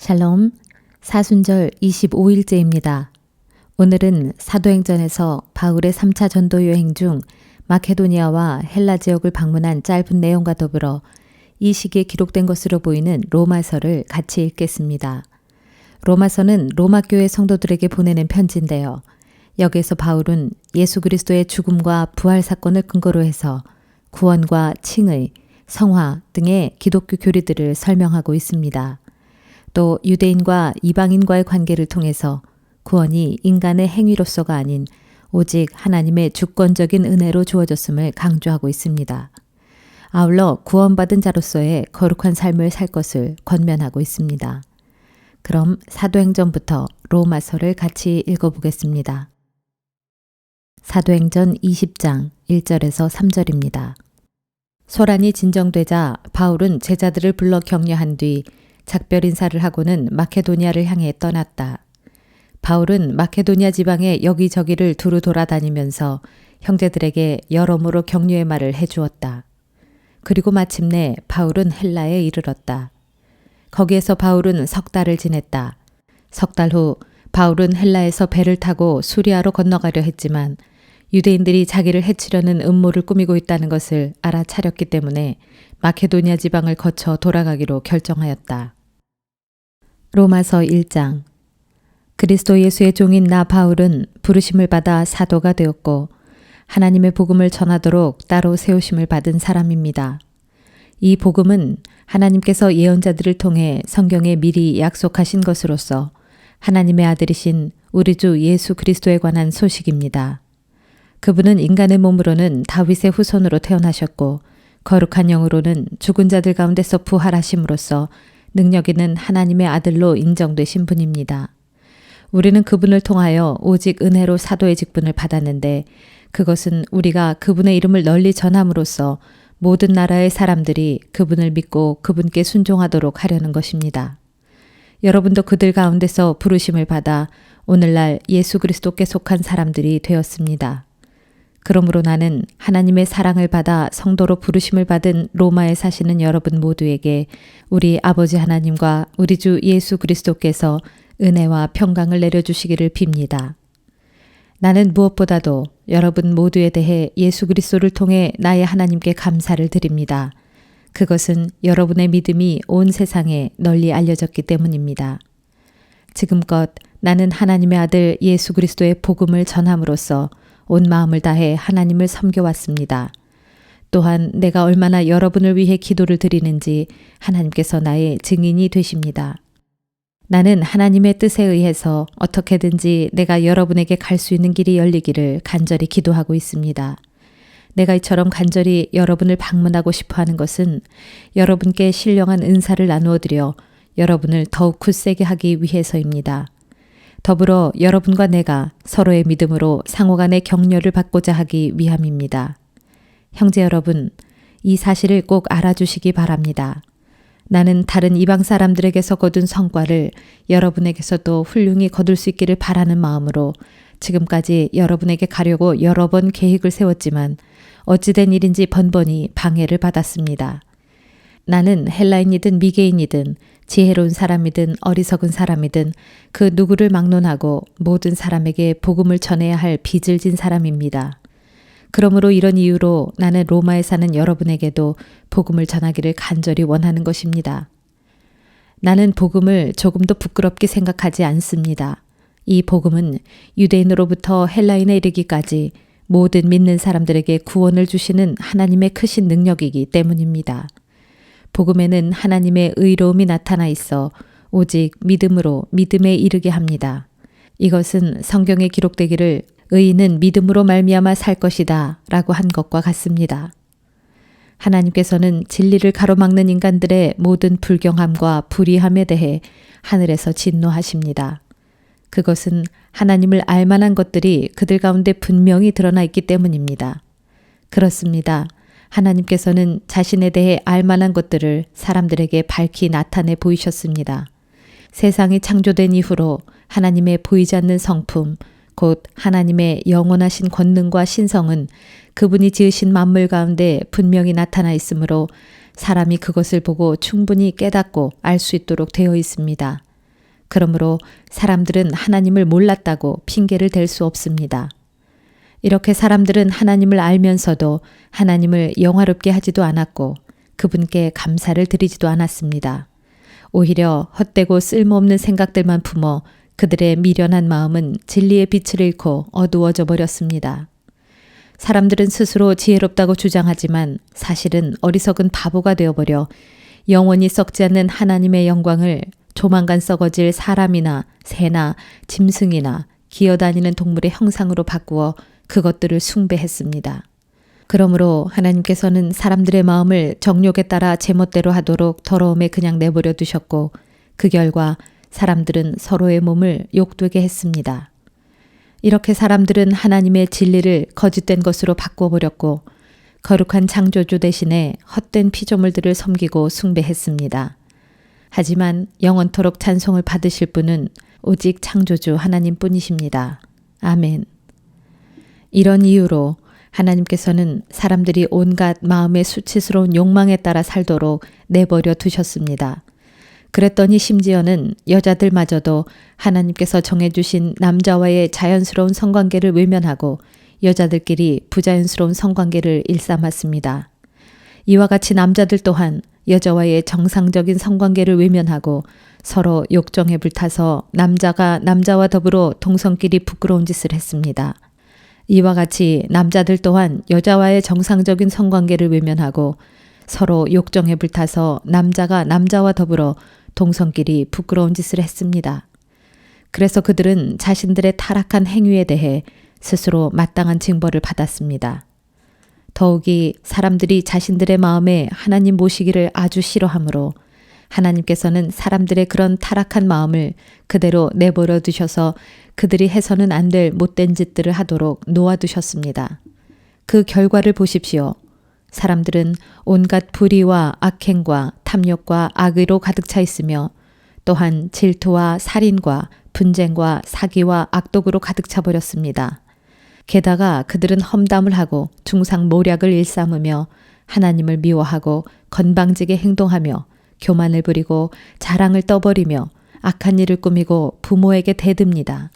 샬롬, 사순절 25일째입니다. 오늘은 사도행전에서 바울의 3차 전도 여행 중 마케도니아와 헬라 지역을 방문한 짧은 내용과 더불어 이 시기에 기록된 것으로 보이는 로마서를 같이 읽겠습니다. 로마서는 로마 교회 성도들에게 보내는 편지인데요. 여기에서 바울은 예수 그리스도의 죽음과 부활 사건을 근거로 해서 구원과 칭의, 성화 등의 기독교 교리들을 설명하고 있습니다. 또 유대인과 이방인과의 관계를 통해서 구원이 인간의 행위로서가 아닌 오직 하나님의 주권적인 은혜로 주어졌음을 강조하고 있습니다. 아울러 구원받은 자로서의 거룩한 삶을 살 것을 권면하고 있습니다. 그럼 사도행전부터 로마서를 같이 읽어보겠습니다. 사도행전 20장 1절에서 3절입니다. 소란이 진정되자 바울은 제자들을 불러 격려한 뒤 작별 인사를 하고는 마케도니아를 향해 떠났다. 바울은 마케도니아 지방의 여기저기를 두루 돌아다니면서 형제들에게 여러모로 격려의 말을 해주었다. 그리고 마침내 바울은 헬라에 이르렀다. 거기에서 바울은 석 달을 지냈다. 석 달 후 바울은 헬라에서 배를 타고 수리아로 건너가려 했지만 유대인들이 자기를 해치려는 음모를 꾸미고 있다는 것을 알아차렸기 때문에 마케도니아 지방을 거쳐 돌아가기로 결정하였다. 로마서 1장. 그리스도 예수의 종인 나 바울은 부르심을 받아 사도가 되었고 하나님의 복음을 전하도록 따로 세우심을 받은 사람입니다. 이 복음은 하나님께서 예언자들을 통해 성경에 미리 약속하신 것으로서 하나님의 아들이신 우리 주 예수 그리스도에 관한 소식입니다. 그분은 인간의 몸으로는 다윗의 후손으로 태어나셨고 거룩한 영으로는 죽은 자들 가운데서 부활하심으로써 능력 있는 하나님의 아들로 인정되신 분입니다. 우리는 그분을 통하여 오직 은혜로 사도의 직분을 받았는데 그것은 우리가 그분의 이름을 널리 전함으로써 모든 나라의 사람들이 그분을 믿고 그분께 순종하도록 하려는 것입니다. 여러분도 그들 가운데서 부르심을 받아 오늘날 예수 그리스도께 속한 사람들이 되었습니다. 그러므로 나는 하나님의 사랑을 받아 성도로 부르심을 받은 로마에 사시는 여러분 모두에게 우리 아버지 하나님과 우리 주 예수 그리스도께서 은혜와 평강을 내려주시기를 빕니다. 나는 무엇보다도 여러분 모두에 대해 예수 그리스도를 통해 나의 하나님께 감사를 드립니다. 그것은 여러분의 믿음이 온 세상에 널리 알려졌기 때문입니다. 지금껏 나는 하나님의 아들 예수 그리스도의 복음을 전함으로써 온 마음을 다해 하나님을 섬겨왔습니다. 또한 내가 얼마나 여러분을 위해 기도를 드리는지 하나님께서 나의 증인이 되십니다. 나는 하나님의 뜻에 의해서 어떻게든지 내가 여러분에게 갈 수 있는 길이 열리기를 간절히 기도하고 있습니다. 내가 이처럼 간절히 여러분을 방문하고 싶어 하는 것은 여러분께 신령한 은사를 나누어 드려 여러분을 더욱 굳세게 하기 위해서입니다. 더불어 여러분과 내가 서로의 믿음으로 상호간의 격려를 받고자 하기 위함입니다. 형제 여러분, 이 사실을 꼭 알아주시기 바랍니다. 나는 다른 이방 사람들에게서 거둔 성과를 여러분에게서도 훌륭히 거둘 수 있기를 바라는 마음으로 지금까지 여러분에게 가려고 여러 번 계획을 세웠지만 어찌된 일인지 번번이 방해를 받았습니다. 나는 헬라인이든 미개인이든 지혜로운 사람이든 어리석은 사람이든 그 누구를 막론하고 모든 사람에게 복음을 전해야 할 빚을 진 사람입니다. 그러므로 이런 이유로 나는 로마에 사는 여러분에게도 복음을 전하기를 간절히 원하는 것입니다. 나는 복음을 조금도 부끄럽게 생각하지 않습니다. 이 복음은 유대인으로부터 헬라인에 이르기까지 모든 믿는 사람들에게 구원을 주시는 하나님의 크신 능력이기 때문입니다. 복음에는 하나님의 의로움이 나타나 있어 오직 믿음으로 믿음에 이르게 합니다. 이것은 성경에 기록되기를 의인은 믿음으로 말미암아 살 것이다 라고 한 것과 같습니다. 하나님께서는 진리를 가로막는 인간들의 모든 불경함과 불의함에 대해 하늘에서 진노하십니다. 그것은 하나님을 알만한 것들이 그들 가운데 분명히 드러나 있기 때문입니다. 그렇습니다. 하나님께서는 자신에 대해 알만한 것들을 사람들에게 밝히 나타내 보이셨습니다. 세상이 창조된 이후로 하나님의 보이지 않는 성품, 곧 하나님의 영원하신 권능과 신성은 그분이 지으신 만물 가운데 분명히 나타나 있으므로 사람이 그것을 보고 충분히 깨닫고 알 수 있도록 되어 있습니다. 그러므로 사람들은 하나님을 몰랐다고 핑계를 댈 수 없습니다. 이렇게 사람들은 하나님을 알면서도 하나님을 영화롭게 하지도 않았고 그분께 감사를 드리지도 않았습니다. 오히려 헛되고 쓸모없는 생각들만 품어 그들의 미련한 마음은 진리의 빛을 잃고 어두워져 버렸습니다. 사람들은 스스로 지혜롭다고 주장하지만 사실은 어리석은 바보가 되어버려 영원히 썩지 않는 하나님의 영광을 조만간 썩어질 사람이나 새나 짐승이나 기어다니는 동물의 형상으로 바꾸어 그것들을 숭배했습니다. 그러므로 하나님께서는 사람들의 마음을 정욕에 따라 제멋대로 하도록 더러움에 그냥 내버려 두셨고 그 결과 사람들은 서로의 몸을 욕되게 했습니다. 이렇게 사람들은 하나님의 진리를 거짓된 것으로 바꿔버렸고 거룩한 창조주 대신에 헛된 피조물들을 섬기고 숭배했습니다. 하지만 영원토록 찬송을 받으실 분은 오직 창조주 하나님뿐이십니다. 아멘. 이런 이유로 하나님께서는 사람들이 온갖 마음의 수치스러운 욕망에 따라 살도록 내버려 두셨습니다. 그랬더니 심지어는 여자들마저도 하나님께서 정해주신 남자와의 자연스러운 성관계를 외면하고 여자들끼리 부자연스러운 성관계를 일삼았습니다. 이와 같이 남자들 또한 여자와의 정상적인 성관계를 외면하고 서로 욕정에 불타서 남자가 남자와 더불어 동성끼리 부끄러운 짓을 했습니다. 이와 같이 남자들 또한 여자와의 정상적인 성관계를 외면하고 서로 욕정에 불타서 남자가 남자와 더불어 동성끼리 부끄러운 짓을 했습니다. 그래서 그들은 자신들의 타락한 행위에 대해 스스로 마땅한 징벌을 받았습니다. 더욱이 사람들이 자신들의 마음에 하나님 모시기를 아주 싫어하므로 하나님께서는 사람들의 그런 타락한 마음을 그대로 내버려 두셔서 그들이 해서는 안 될 못된 짓들을 하도록 놓아두셨습니다. 그 결과를 보십시오. 사람들은 온갖 불의와 악행과 탐욕과 악의로 가득 차 있으며 또한 질투와 살인과 분쟁과 사기와 악독으로 가득 차 버렸습니다. 게다가 그들은 험담을 하고 중상모략을 일삼으며 하나님을 미워하고 건방지게 행동하며 교만을 부리고 자랑을 떠버리며 악한 일을 꾸미고 부모에게 대듭니다.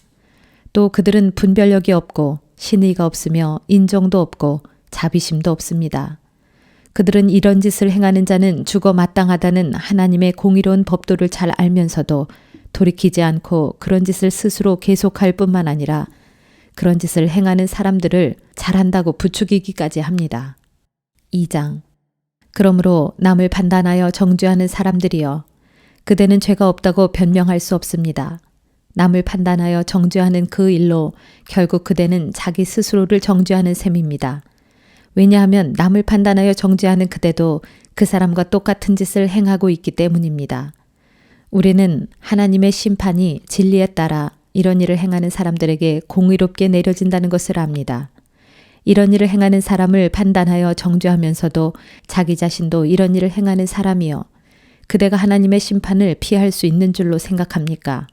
또 그들은 분별력이 없고 신의가 없으며 인정도 없고 자비심도 없습니다. 그들은 이런 짓을 행하는 자는 죽어 마땅하다는 하나님의 공의로운 법도를 잘 알면서도 돌이키지 않고 그런 짓을 스스로 계속할 뿐만 아니라 그런 짓을 행하는 사람들을 잘한다고 부추기기까지 합니다. 2장. 그러므로 남을 판단하여 정죄하는 사람들이여, 그대는 죄가 없다고 변명할 수 없습니다. 남을 판단하여 정죄하는 그 일로 결국 그대는 자기 스스로를 정죄하는 셈입니다. 왜냐하면 남을 판단하여 정죄하는 그대도 그 사람과 똑같은 짓을 행하고 있기 때문입니다. 우리는 하나님의 심판이 진리에 따라 이런 일을 행하는 사람들에게 공의롭게 내려진다는 것을 압니다. 이런 일을 행하는 사람을 판단하여 정죄하면서도 자기 자신도 이런 일을 행하는 사람이요, 그대가 하나님의 심판을 피할 수 있는 줄로 생각합니까?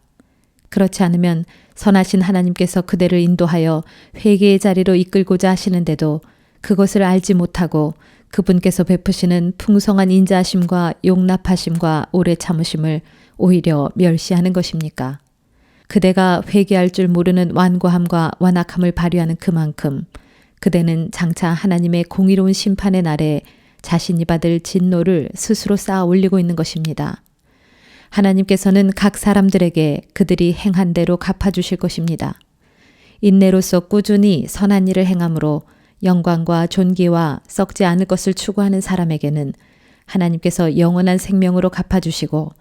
그렇지 않으면 선하신 하나님께서 그대를 인도하여 회개의 자리로 이끌고자 하시는데도 그것을 알지 못하고 그분께서 베푸시는 풍성한 인자하심과 용납하심과 오래 참으심을 오히려 멸시하는 것입니까? 그대가 회개할 줄 모르는 완고함과 완악함을 발휘하는 그만큼 그대는 장차 하나님의 공의로운 심판의 날에 자신이 받을 진노를 스스로 쌓아 올리고 있는 것입니다. 하나님께서는 각 사람들에게 그들이 행한 대로 갚아주실 것입니다. 인내로서 꾸준히 선한 일을 행함으로 영광과 존귀와 썩지 않을 것을 추구하는 사람에게는 하나님께서 영원한 생명으로 갚아주시고,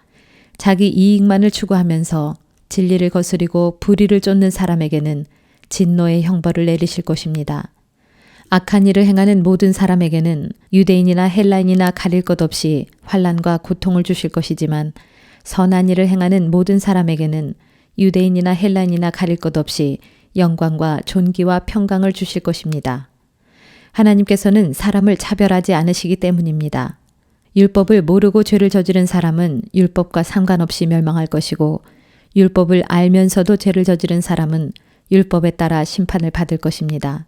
자기 이익만을 추구하면서 진리를 거스리고 불의를 쫓는 사람에게는 진노의 형벌을 내리실 것입니다. 악한 일을 행하는 모든 사람에게는 유대인이나 헬라인이나 가릴 것 없이 환난과 고통을 주실 것이지만, 선한 일을 행하는 모든 사람에게는 유대인이나 헬라인이나 가릴 것 없이 영광과 존귀와 평강을 주실 것입니다. 하나님께서는 사람을 차별하지 않으시기 때문입니다. 율법을 모르고 죄를 저지른 사람은 율법과 상관없이 멸망할 것이고, 율법을 알면서도 죄를 저지른 사람은 율법에 따라 심판을 받을 것입니다.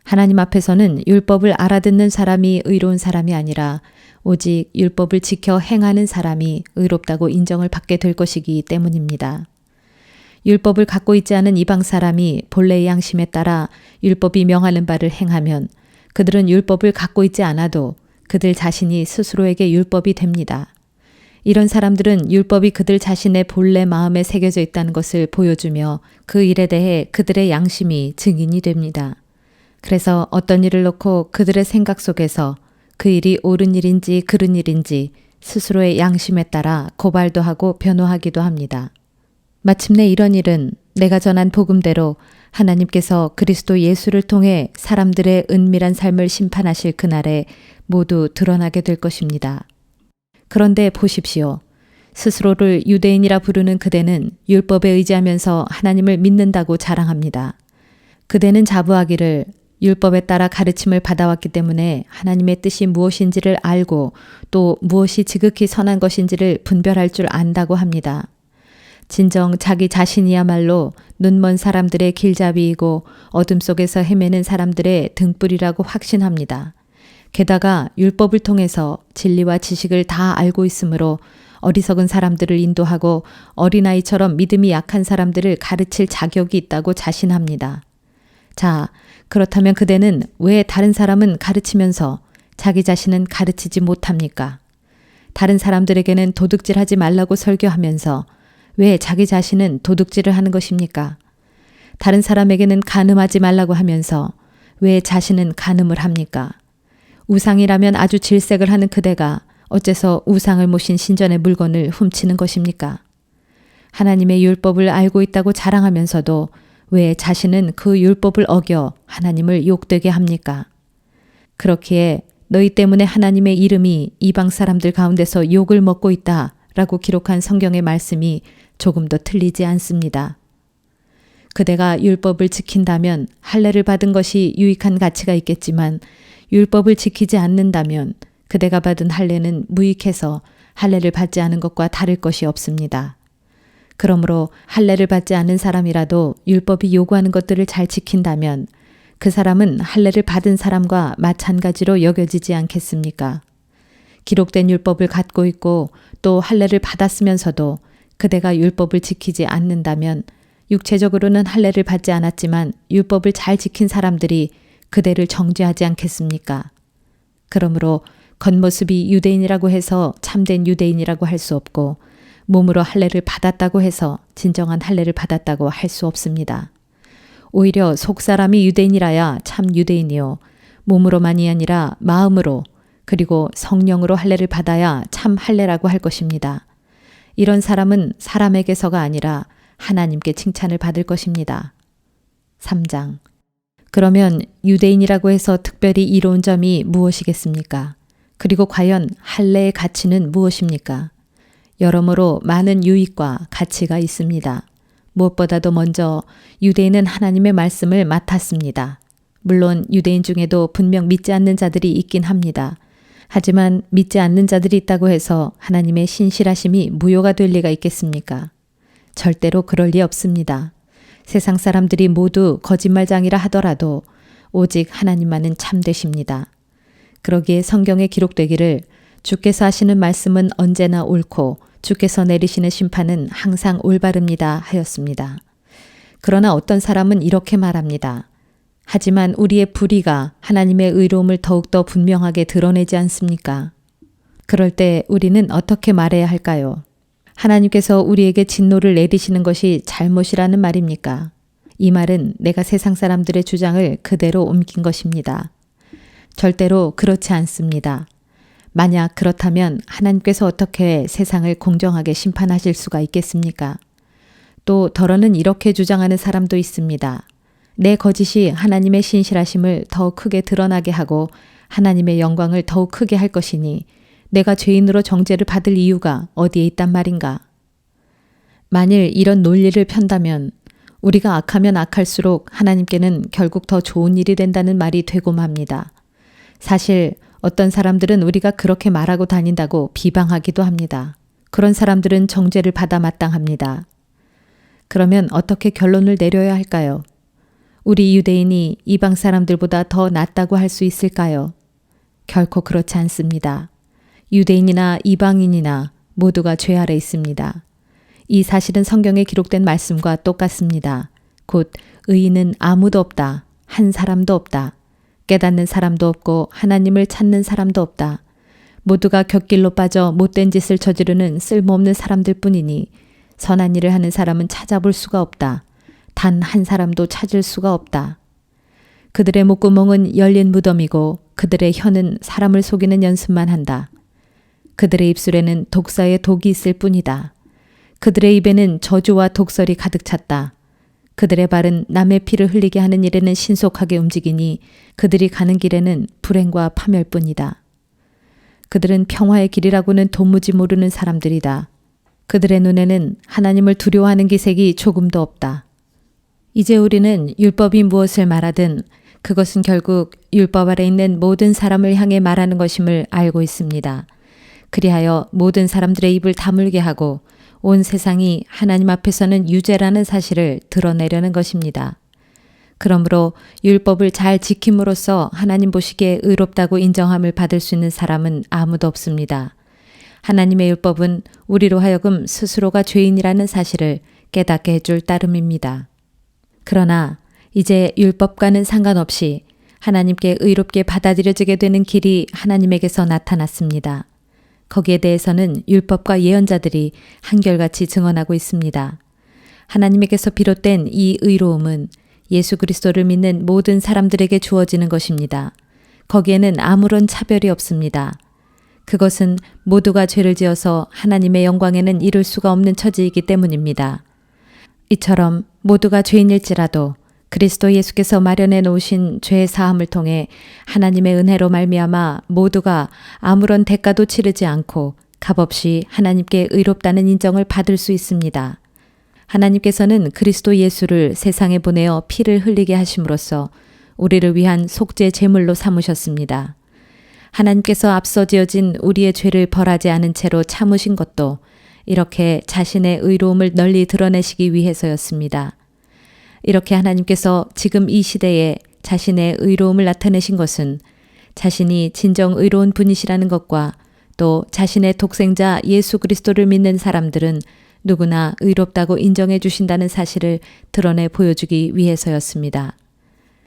하나님 앞에서는 율법을 알아듣는 사람이 의로운 사람이 아니라 오직 율법을 지켜 행하는 사람이 의롭다고 인정을 받게 될 것이기 때문입니다. 율법을 갖고 있지 않은 이방 사람이 본래의 양심에 따라 율법이 명하는 바를 행하면 그들은 율법을 갖고 있지 않아도 그들 자신이 스스로에게 율법이 됩니다. 이런 사람들은 율법이 그들 자신의 본래 마음에 새겨져 있다는 것을 보여주며 그 일에 대해 그들의 양심이 증인이 됩니다. 그래서 어떤 일을 놓고 그들의 생각 속에서 그 일이 옳은 일인지 그른 일인지 스스로의 양심에 따라 고발도 하고 변호하기도 합니다. 마침내 이런 일은 내가 전한 복음대로 하나님께서 그리스도 예수를 통해 사람들의 은밀한 삶을 심판하실 그날에 모두 드러나게 될 것입니다. 그런데 보십시오. 스스로를 유대인이라 부르는 그대는 율법에 의지하면서 하나님을 믿는다고 자랑합니다. 그대는 자부하기를 율법에 따라 가르침을 받아왔기 때문에 하나님의 뜻이 무엇인지를 알고 또 무엇이 지극히 선한 것인지를 분별할 줄 안다고 합니다. 진정 자기 자신이야말로 눈먼 사람들의 길잡이이고 어둠 속에서 헤매는 사람들의 등불이라고 확신합니다. 게다가 율법을 통해서 진리와 지식을 다 알고 있으므로 어리석은 사람들을 인도하고 어린아이처럼 믿음이 약한 사람들을 가르칠 자격이 있다고 자신합니다. 자, 그렇다면 그대는 왜 다른 사람은 가르치면서 자기 자신은 가르치지 못합니까? 다른 사람들에게는 도둑질하지 말라고 설교하면서 왜 자기 자신은 도둑질을 하는 것입니까? 다른 사람에게는 간음하지 말라고 하면서 왜 자신은 간음을 합니까? 우상이라면 아주 질색을 하는 그대가 어째서 우상을 모신 신전의 물건을 훔치는 것입니까? 하나님의 율법을 알고 있다고 자랑하면서도 왜 자신은 그 율법을 어겨 하나님을 욕되게 합니까? 그렇기에 너희 때문에 하나님의 이름이 이방 사람들 가운데서 욕을 먹고 있다 라고 기록한 성경의 말씀이 조금 더 틀리지 않습니다. 그대가 율법을 지킨다면 할례를 받은 것이 유익한 가치가 있겠지만 율법을 지키지 않는다면 그대가 받은 할례는 무익해서 할례를 받지 않은 것과 다를 것이 없습니다. 그러므로 할례를 받지 않은 사람이라도 율법이 요구하는 것들을 잘 지킨다면 그 사람은 할례를 받은 사람과 마찬가지로 여겨지지 않겠습니까? 기록된 율법을 갖고 있고 또 할례를 받았으면서도 그대가 율법을 지키지 않는다면 육체적으로는 할례를 받지 않았지만 율법을 잘 지킨 사람들이 그대를 정죄하지 않겠습니까? 그러므로 겉모습이 유대인이라고 해서 참된 유대인이라고 할 수 없고 몸으로 할례를 받았다고 해서 진정한 할례를 받았다고 할 수 없습니다. 오히려 속사람이 유대인이라야 참 유대인이요. 몸으로만이 아니라 마음으로 그리고 성령으로 할례를 받아야 참 할례라고 할 것입니다. 이런 사람은 사람에게서가 아니라 하나님께 칭찬을 받을 것입니다. 3장. 그러면 유대인이라고 해서 특별히 이로운 점이 무엇이겠습니까? 그리고 과연 할례의 가치는 무엇입니까? 여러모로 많은 유익과 가치가 있습니다. 무엇보다도 먼저 유대인은 하나님의 말씀을 맡았습니다. 물론 유대인 중에도 분명 믿지 않는 자들이 있긴 합니다. 하지만 믿지 않는 자들이 있다고 해서 하나님의 신실하심이 무효가 될 리가 있겠습니까? 절대로 그럴 리 없습니다. 세상 사람들이 모두 거짓말장이라 하더라도 오직 하나님만은 참되십니다. 그러기에 성경에 기록되기를 주께서 하시는 말씀은 언제나 옳고 주께서 내리시는 심판은 항상 올바릅니다 하였습니다. 그러나 어떤 사람은 이렇게 말합니다. 하지만 우리의 불의가 하나님의 의로움을 더욱더 분명하게 드러내지 않습니까? 그럴 때 우리는 어떻게 말해야 할까요? 하나님께서 우리에게 진노를 내리시는 것이 잘못이라는 말입니까? 이 말은 내가 세상 사람들의 주장을 그대로 옮긴 것입니다. 절대로 그렇지 않습니다. 만약 그렇다면 하나님께서 어떻게 세상을 공정하게 심판하실 수가 있겠습니까? 또 더러는 이렇게 주장하는 사람도 있습니다. 내 거짓이 하나님의 신실하심을 더욱 크게 드러나게 하고 하나님의 영광을 더욱 크게 할 것이니 내가 죄인으로 정죄를 받을 이유가 어디에 있단 말인가? 만일 이런 논리를 편다면 우리가 악하면 악할수록 하나님께는 결국 더 좋은 일이 된다는 말이 되고 맙니다. 사실 어떤 사람들은 우리가 그렇게 말하고 다닌다고 비방하기도 합니다. 그런 사람들은 정죄를 받아 마땅합니다. 그러면 어떻게 결론을 내려야 할까요? 우리 유대인이 이방 사람들보다 더 낫다고 할 수 있을까요? 결코 그렇지 않습니다. 유대인이나 이방인이나 모두가 죄 아래 있습니다. 이 사실은 성경에 기록된 말씀과 똑같습니다. 곧 의인은 아무도 없다. 한 사람도 없다. 깨닫는 사람도 없고 하나님을 찾는 사람도 없다. 모두가 곁길로 빠져 못된 짓을 저지르는 쓸모없는 사람들 뿐이니 선한 일을 하는 사람은 찾아볼 수가 없다. 단 한 사람도 찾을 수가 없다. 그들의 목구멍은 열린 무덤이고 그들의 혀는 사람을 속이는 연습만 한다. 그들의 입술에는 독사의 독이 있을 뿐이다. 그들의 입에는 저주와 독설이 가득 찼다. 그들의 발은 남의 피를 흘리게 하는 일에는 신속하게 움직이니 그들이 가는 길에는 불행과 파멸뿐이다. 그들은 평화의 길이라고는 도무지 모르는 사람들이다. 그들의 눈에는 하나님을 두려워하는 기색이 조금도 없다. 이제 우리는 율법이 무엇을 말하든 그것은 결국 율법 아래 있는 모든 사람을 향해 말하는 것임을 알고 있습니다. 그리하여 모든 사람들의 입을 다물게 하고 온 세상이 하나님 앞에서는 유죄라는 사실을 드러내려는 것입니다. 그러므로 율법을 잘 지킴으로써 하나님 보시기에 의롭다고 인정함을 받을 수 있는 사람은 아무도 없습니다. 하나님의 율법은 우리로 하여금 스스로가 죄인이라는 사실을 깨닫게 해줄 따름입니다. 그러나 이제 율법과는 상관없이 하나님께 의롭게 받아들여지게 되는 길이 하나님에게서 나타났습니다. 거기에 대해서는 율법과 예언자들이 한결같이 증언하고 있습니다. 하나님에게서 비롯된 이 의로움은 예수 그리스도를 믿는 모든 사람들에게 주어지는 것입니다. 거기에는 아무런 차별이 없습니다. 그것은 모두가 죄를 지어서 하나님의 영광에는 이룰 수가 없는 처지이기 때문입니다. 이처럼 모두가 죄인일지라도 그리스도 예수께서 마련해 놓으신 죄 사함을 통해 하나님의 은혜로 말미암아 모두가 아무런 대가도 치르지 않고 값없이 하나님께 의롭다는 인정을 받을 수 있습니다. 하나님께서는 그리스도 예수를 세상에 보내어 피를 흘리게 하심으로써 우리를 위한 속죄 제물로 삼으셨습니다. 하나님께서 앞서 지어진 우리의 죄를 벌하지 않은 채로 참으신 것도 이렇게 자신의 의로움을 널리 드러내시기 위해서였습니다. 이렇게 하나님께서 지금 이 시대에 자신의 의로움을 나타내신 것은 자신이 진정 의로운 분이시라는 것과 또 자신의 독생자 예수 그리스도를 믿는 사람들은 누구나 의롭다고 인정해 주신다는 사실을 드러내 보여주기 위해서였습니다.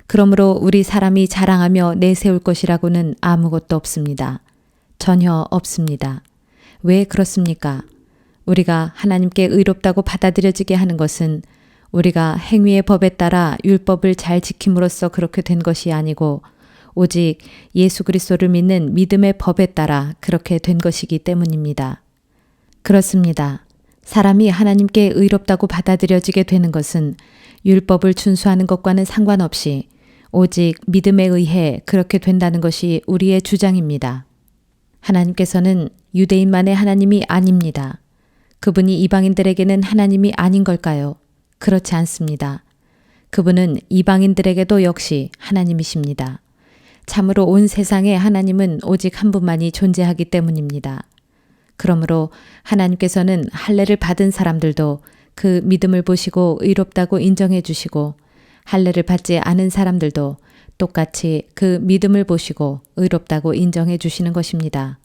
그러므로 우리 사람이 자랑하며 내세울 것이라고는 아무것도 없습니다. 전혀 없습니다. 왜 그렇습니까? 우리가 하나님께 의롭다고 받아들여지게 하는 것은 우리가 행위의 법에 따라 율법을 잘 지킴으로써 그렇게 된 것이 아니고 오직 예수 그리스도를 믿는 믿음의 법에 따라 그렇게 된 것이기 때문입니다. 그렇습니다. 사람이 하나님께 의롭다고 받아들여지게 되는 것은 율법을 준수하는 것과는 상관없이 오직 믿음에 의해 그렇게 된다는 것이 우리의 주장입니다. 하나님께서는 유대인만의 하나님이 아닙니다. 그분이 이방인들에게는 하나님이 아닌 걸까요? 그렇지 않습니다. 그분은 이방인들에게도 역시 하나님이십니다. 참으로 온 세상에 하나님은 오직 한 분만이 존재하기 때문입니다. 그러므로 하나님께서는 할례를 받은 사람들도 그 믿음을 보시고 의롭다고 인정해 주시고 할례를 받지 않은 사람들도 똑같이 그 믿음을 보시고 의롭다고 인정해 주시는 것입니다.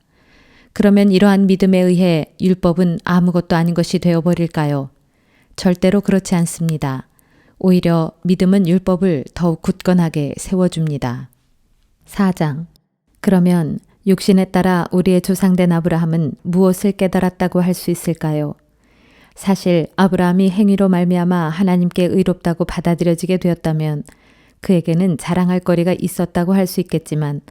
그러면 이러한 믿음에 의해 율법은 아무것도 아닌 것이 되어버릴까요? 절대로 그렇지 않습니다. 오히려 믿음은 율법을 더욱 굳건하게 세워줍니다. 4장. 그러면 육신에 따라 우리의 조상된 아브라함은 무엇을 깨달았다고 할 수 있을까요? 사실 아브라함이 행위로 말미암아 하나님께 의롭다고 받아들여지게 되었다면 그에게는 자랑할 거리가 있었다고 할 수 있겠지만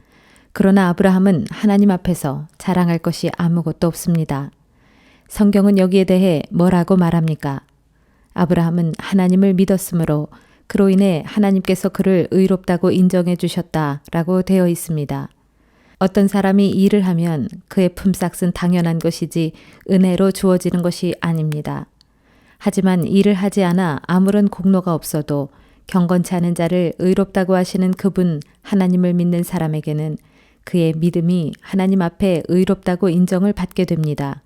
그러나 아브라함은 하나님 앞에서 자랑할 것이 아무것도 없습니다. 성경은 여기에 대해 뭐라고 말합니까? 아브라함은 하나님을 믿었으므로 그로 인해 하나님께서 그를 의롭다고 인정해 주셨다라고 되어 있습니다. 어떤 사람이 일을 하면 그의 품삯은 당연한 것이지 은혜로 주어지는 것이 아닙니다. 하지만 일을 하지 않아 아무런 공로가 없어도 경건치 않은 자를 의롭다고 하시는 그분 하나님을 믿는 사람에게는 그의 믿음이 하나님 앞에 의롭다고 인정을 받게 됩니다.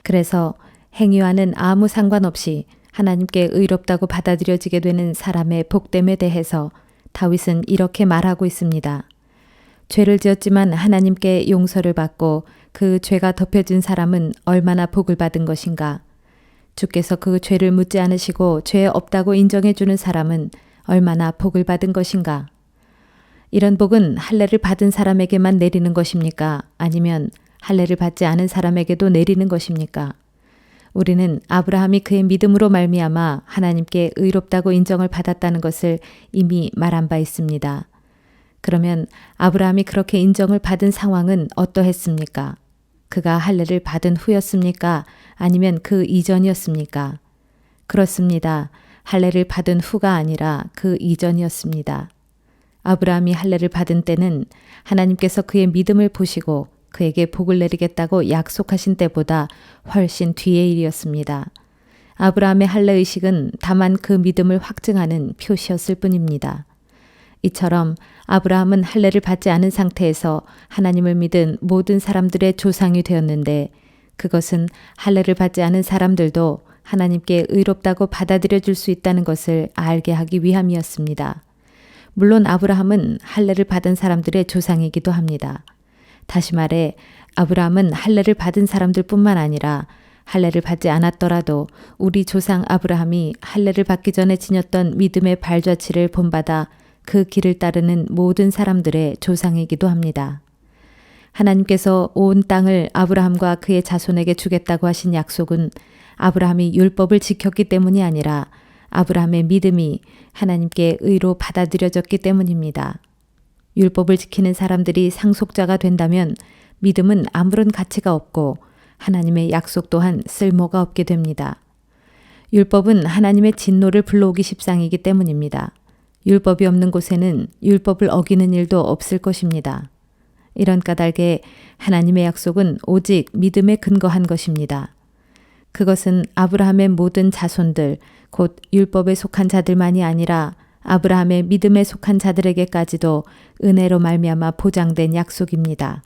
그래서 행위와는 아무 상관없이 하나님께 의롭다고 받아들여지게 되는 사람의 복됨에 대해서 다윗은 이렇게 말하고 있습니다. 죄를 지었지만 하나님께 용서를 받고 그 죄가 덮여진 사람은 얼마나 복을 받은 것인가. 주께서 그 죄를 묻지 않으시고 죄 없다고 인정해 주는 사람은 얼마나 복을 받은 것인가. 이런 복은 할례를 받은 사람에게만 내리는 것입니까? 아니면 할례를 받지 않은 사람에게도 내리는 것입니까? 우리는 아브라함이 그의 믿음으로 말미암아 하나님께 의롭다고 인정을 받았다는 것을 이미 말한 바 있습니다. 그러면 아브라함이 그렇게 인정을 받은 상황은 어떠했습니까? 그가 할례를 받은 후였습니까? 아니면 그 이전이었습니까? 그렇습니다. 할례를 받은 후가 아니라 그 이전이었습니다. 아브라함이 할례를 받은 때는 하나님께서 그의 믿음을 보시고 그에게 복을 내리겠다고 약속하신 때보다 훨씬 뒤의 일이었습니다. 아브라함의 할례 의식은 다만 그 믿음을 확증하는 표시였을 뿐입니다. 이처럼 아브라함은 할례를 받지 않은 상태에서 하나님을 믿은 모든 사람들의 조상이 되었는데 그것은 할례를 받지 않은 사람들도 하나님께 의롭다고 받아들여 줄 수 있다는 것을 알게 하기 위함이었습니다. 물론 아브라함은 할례를 받은 사람들의 조상이기도 합니다. 다시 말해 아브라함은 할례를 받은 사람들뿐만 아니라 할례를 받지 않았더라도 우리 조상 아브라함이 할례를 받기 전에 지녔던 믿음의 발자취를 본받아 그 길을 따르는 모든 사람들의 조상이기도 합니다. 하나님께서 온 땅을 아브라함과 그의 자손에게 주겠다고 하신 약속은 아브라함이 율법을 지켰기 때문이 아니라 아브라함의 믿음이 하나님께 의로 받아들여졌기 때문입니다. 율법을 지키는 사람들이 상속자가 된다면 믿음은 아무런 가치가 없고 하나님의 약속 또한 쓸모가 없게 됩니다. 율법은 하나님의 진노를 불러오기 십상이기 때문입니다. 율법이 없는 곳에는 율법을 어기는 일도 없을 것입니다. 이런 까닭에 하나님의 약속은 오직 믿음에 근거한 것입니다. 그것은 아브라함의 모든 자손들, 곧 율법에 속한 자들만이 아니라 아브라함의 믿음에 속한 자들에게까지도 은혜로 말미암아 보장된 약속입니다.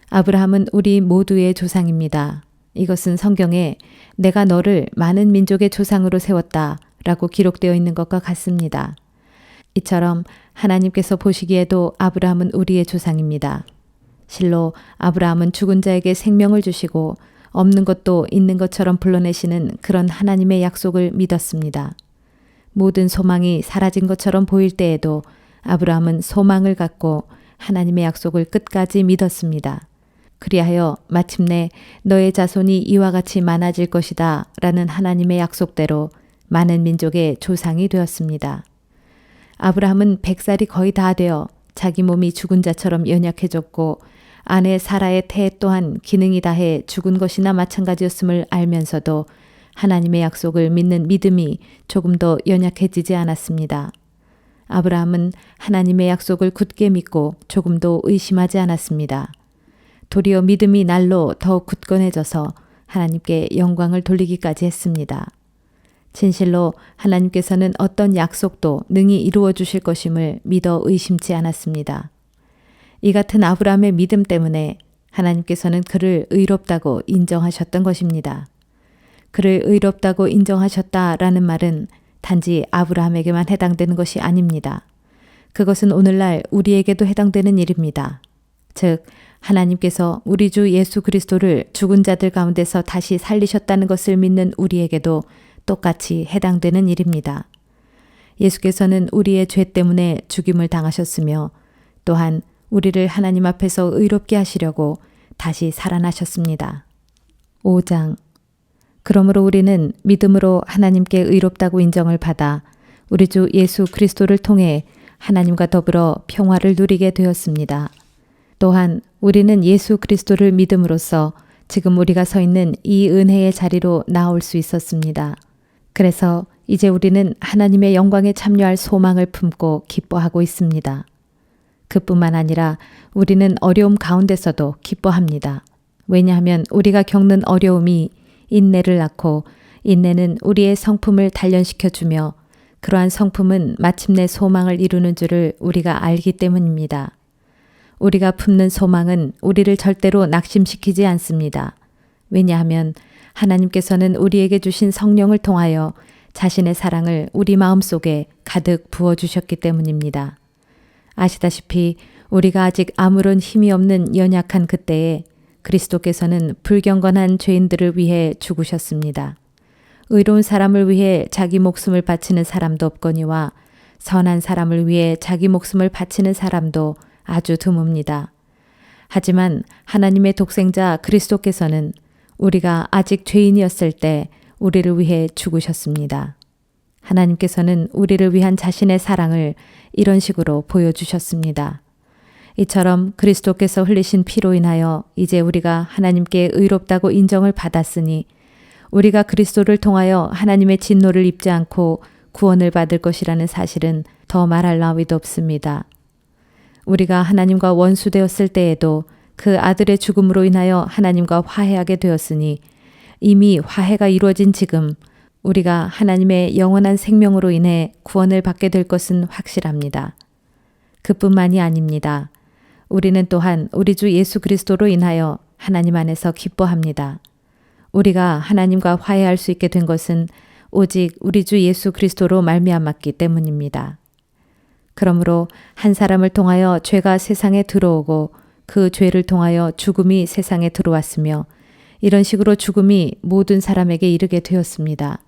아브라함은 우리 모두의 조상입니다. 이것은 성경에 내가 너를 많은 민족의 조상으로 세웠다 라고 기록되어 있는 것과 같습니다. 이처럼 하나님께서 보시기에도 아브라함은 우리의 조상입니다. 실로 아브라함은 죽은 자에게 생명을 주시고 없는 것도 있는 것처럼 불러내시는 그런 하나님의 약속을 믿었습니다. 모든 소망이 사라진 것처럼 보일 때에도 아브라함은 소망을 갖고 하나님의 약속을 끝까지 믿었습니다. 그리하여 마침내 너의 자손이 이와 같이 많아질 것이다 라는 하나님의 약속대로 많은 민족의 조상이 되었습니다. 아브라함은 100살이 거의 다 되어 자기 몸이 죽은 자처럼 연약해졌고 아내 사라의 태 또한 기능이 다해 죽은 것이나 마찬가지였음을 알면서도 하나님의 약속을 믿는 믿음이 조금도 연약해지지 않았습니다. 아브라함은 하나님의 약속을 굳게 믿고 조금도 의심하지 않았습니다. 도리어 믿음이 날로 더욱 굳건해져서 하나님께 영광을 돌리기까지 했습니다. 진실로 하나님께서는 어떤 약속도 능히 이루어 주실 것임을 믿어 의심치 않았습니다. 이 같은 아브라함의 믿음 때문에 하나님께서는 그를 의롭다고 인정하셨던 것입니다. 그를 의롭다고 인정하셨다라는 말은 단지 아브라함에게만 해당되는 것이 아닙니다. 그것은 오늘날 우리에게도 해당되는 일입니다. 즉 하나님께서 우리 주 예수 그리스도를 죽은 자들 가운데서 다시 살리셨다는 것을 믿는 우리에게도 똑같이 해당되는 일입니다. 예수께서는 우리의 죄 때문에 죽임을 당하셨으며 또한 우리를 하나님 앞에서 의롭게 하시려고 다시 살아나셨습니다. 5장. 그러므로 우리는 믿음으로 하나님께 의롭다고 인정을 받아 우리 주 예수 그리스도를 통해 하나님과 더불어 평화를 누리게 되었습니다. 또한 우리는 예수 그리스도를 믿음으로써 지금 우리가 서 있는 이 은혜의 자리로 나올 수 있었습니다. 그래서 이제 우리는 하나님의 영광에 참여할 소망을 품고 기뻐하고 있습니다. 그뿐만 아니라 우리는 어려움 가운데서도 기뻐합니다. 왜냐하면 우리가 겪는 어려움이 인내를 낳고 인내는 우리의 성품을 단련시켜주며 그러한 성품은 마침내 소망을 이루는 줄을 우리가 알기 때문입니다. 우리가 품는 소망은 우리를 절대로 낙심시키지 않습니다. 왜냐하면 하나님께서는 우리에게 주신 성령을 통하여 자신의 사랑을 우리 마음속에 가득 부어주셨기 때문입니다. 아시다시피 우리가 아직 아무런 힘이 없는 연약한 그때에 그리스도께서는 불경건한 죄인들을 위해 죽으셨습니다. 의로운 사람을 위해 자기 목숨을 바치는 사람도 없거니와 선한 사람을 위해 자기 목숨을 바치는 사람도 아주 드뭅니다. 하지만 하나님의 독생자 그리스도께서는 우리가 아직 죄인이었을 때 우리를 위해 죽으셨습니다. 하나님께서는 우리를 위한 자신의 사랑을 이런 식으로 보여주셨습니다. 이처럼 그리스도께서 흘리신 피로 인하여 이제 우리가 하나님께 의롭다고 인정을 받았으니 우리가 그리스도를 통하여 하나님의 진노를 입지 않고 구원을 받을 것이라는 사실은 더 말할 나위도 없습니다. 우리가 하나님과 원수되었을 때에도 그 아들의 죽음으로 인하여 하나님과 화해하게 되었으니 이미 화해가 이루어진 지금 우리가 하나님의 영원한 생명으로 인해 구원을 받게 될 것은 확실합니다. 그뿐만이 아닙니다. 우리는 또한 우리 주 예수 그리스도로 인하여 하나님 안에서 기뻐합니다. 우리가 하나님과 화해할 수 있게 된 것은 오직 우리 주 예수 그리스도로 말미암았기 때문입니다. 그러므로 한 사람을 통하여 죄가 세상에 들어오고 그 죄를 통하여 죽음이 세상에 들어왔으며 이런 식으로 죽음이 모든 사람에게 이르게 되었습니다.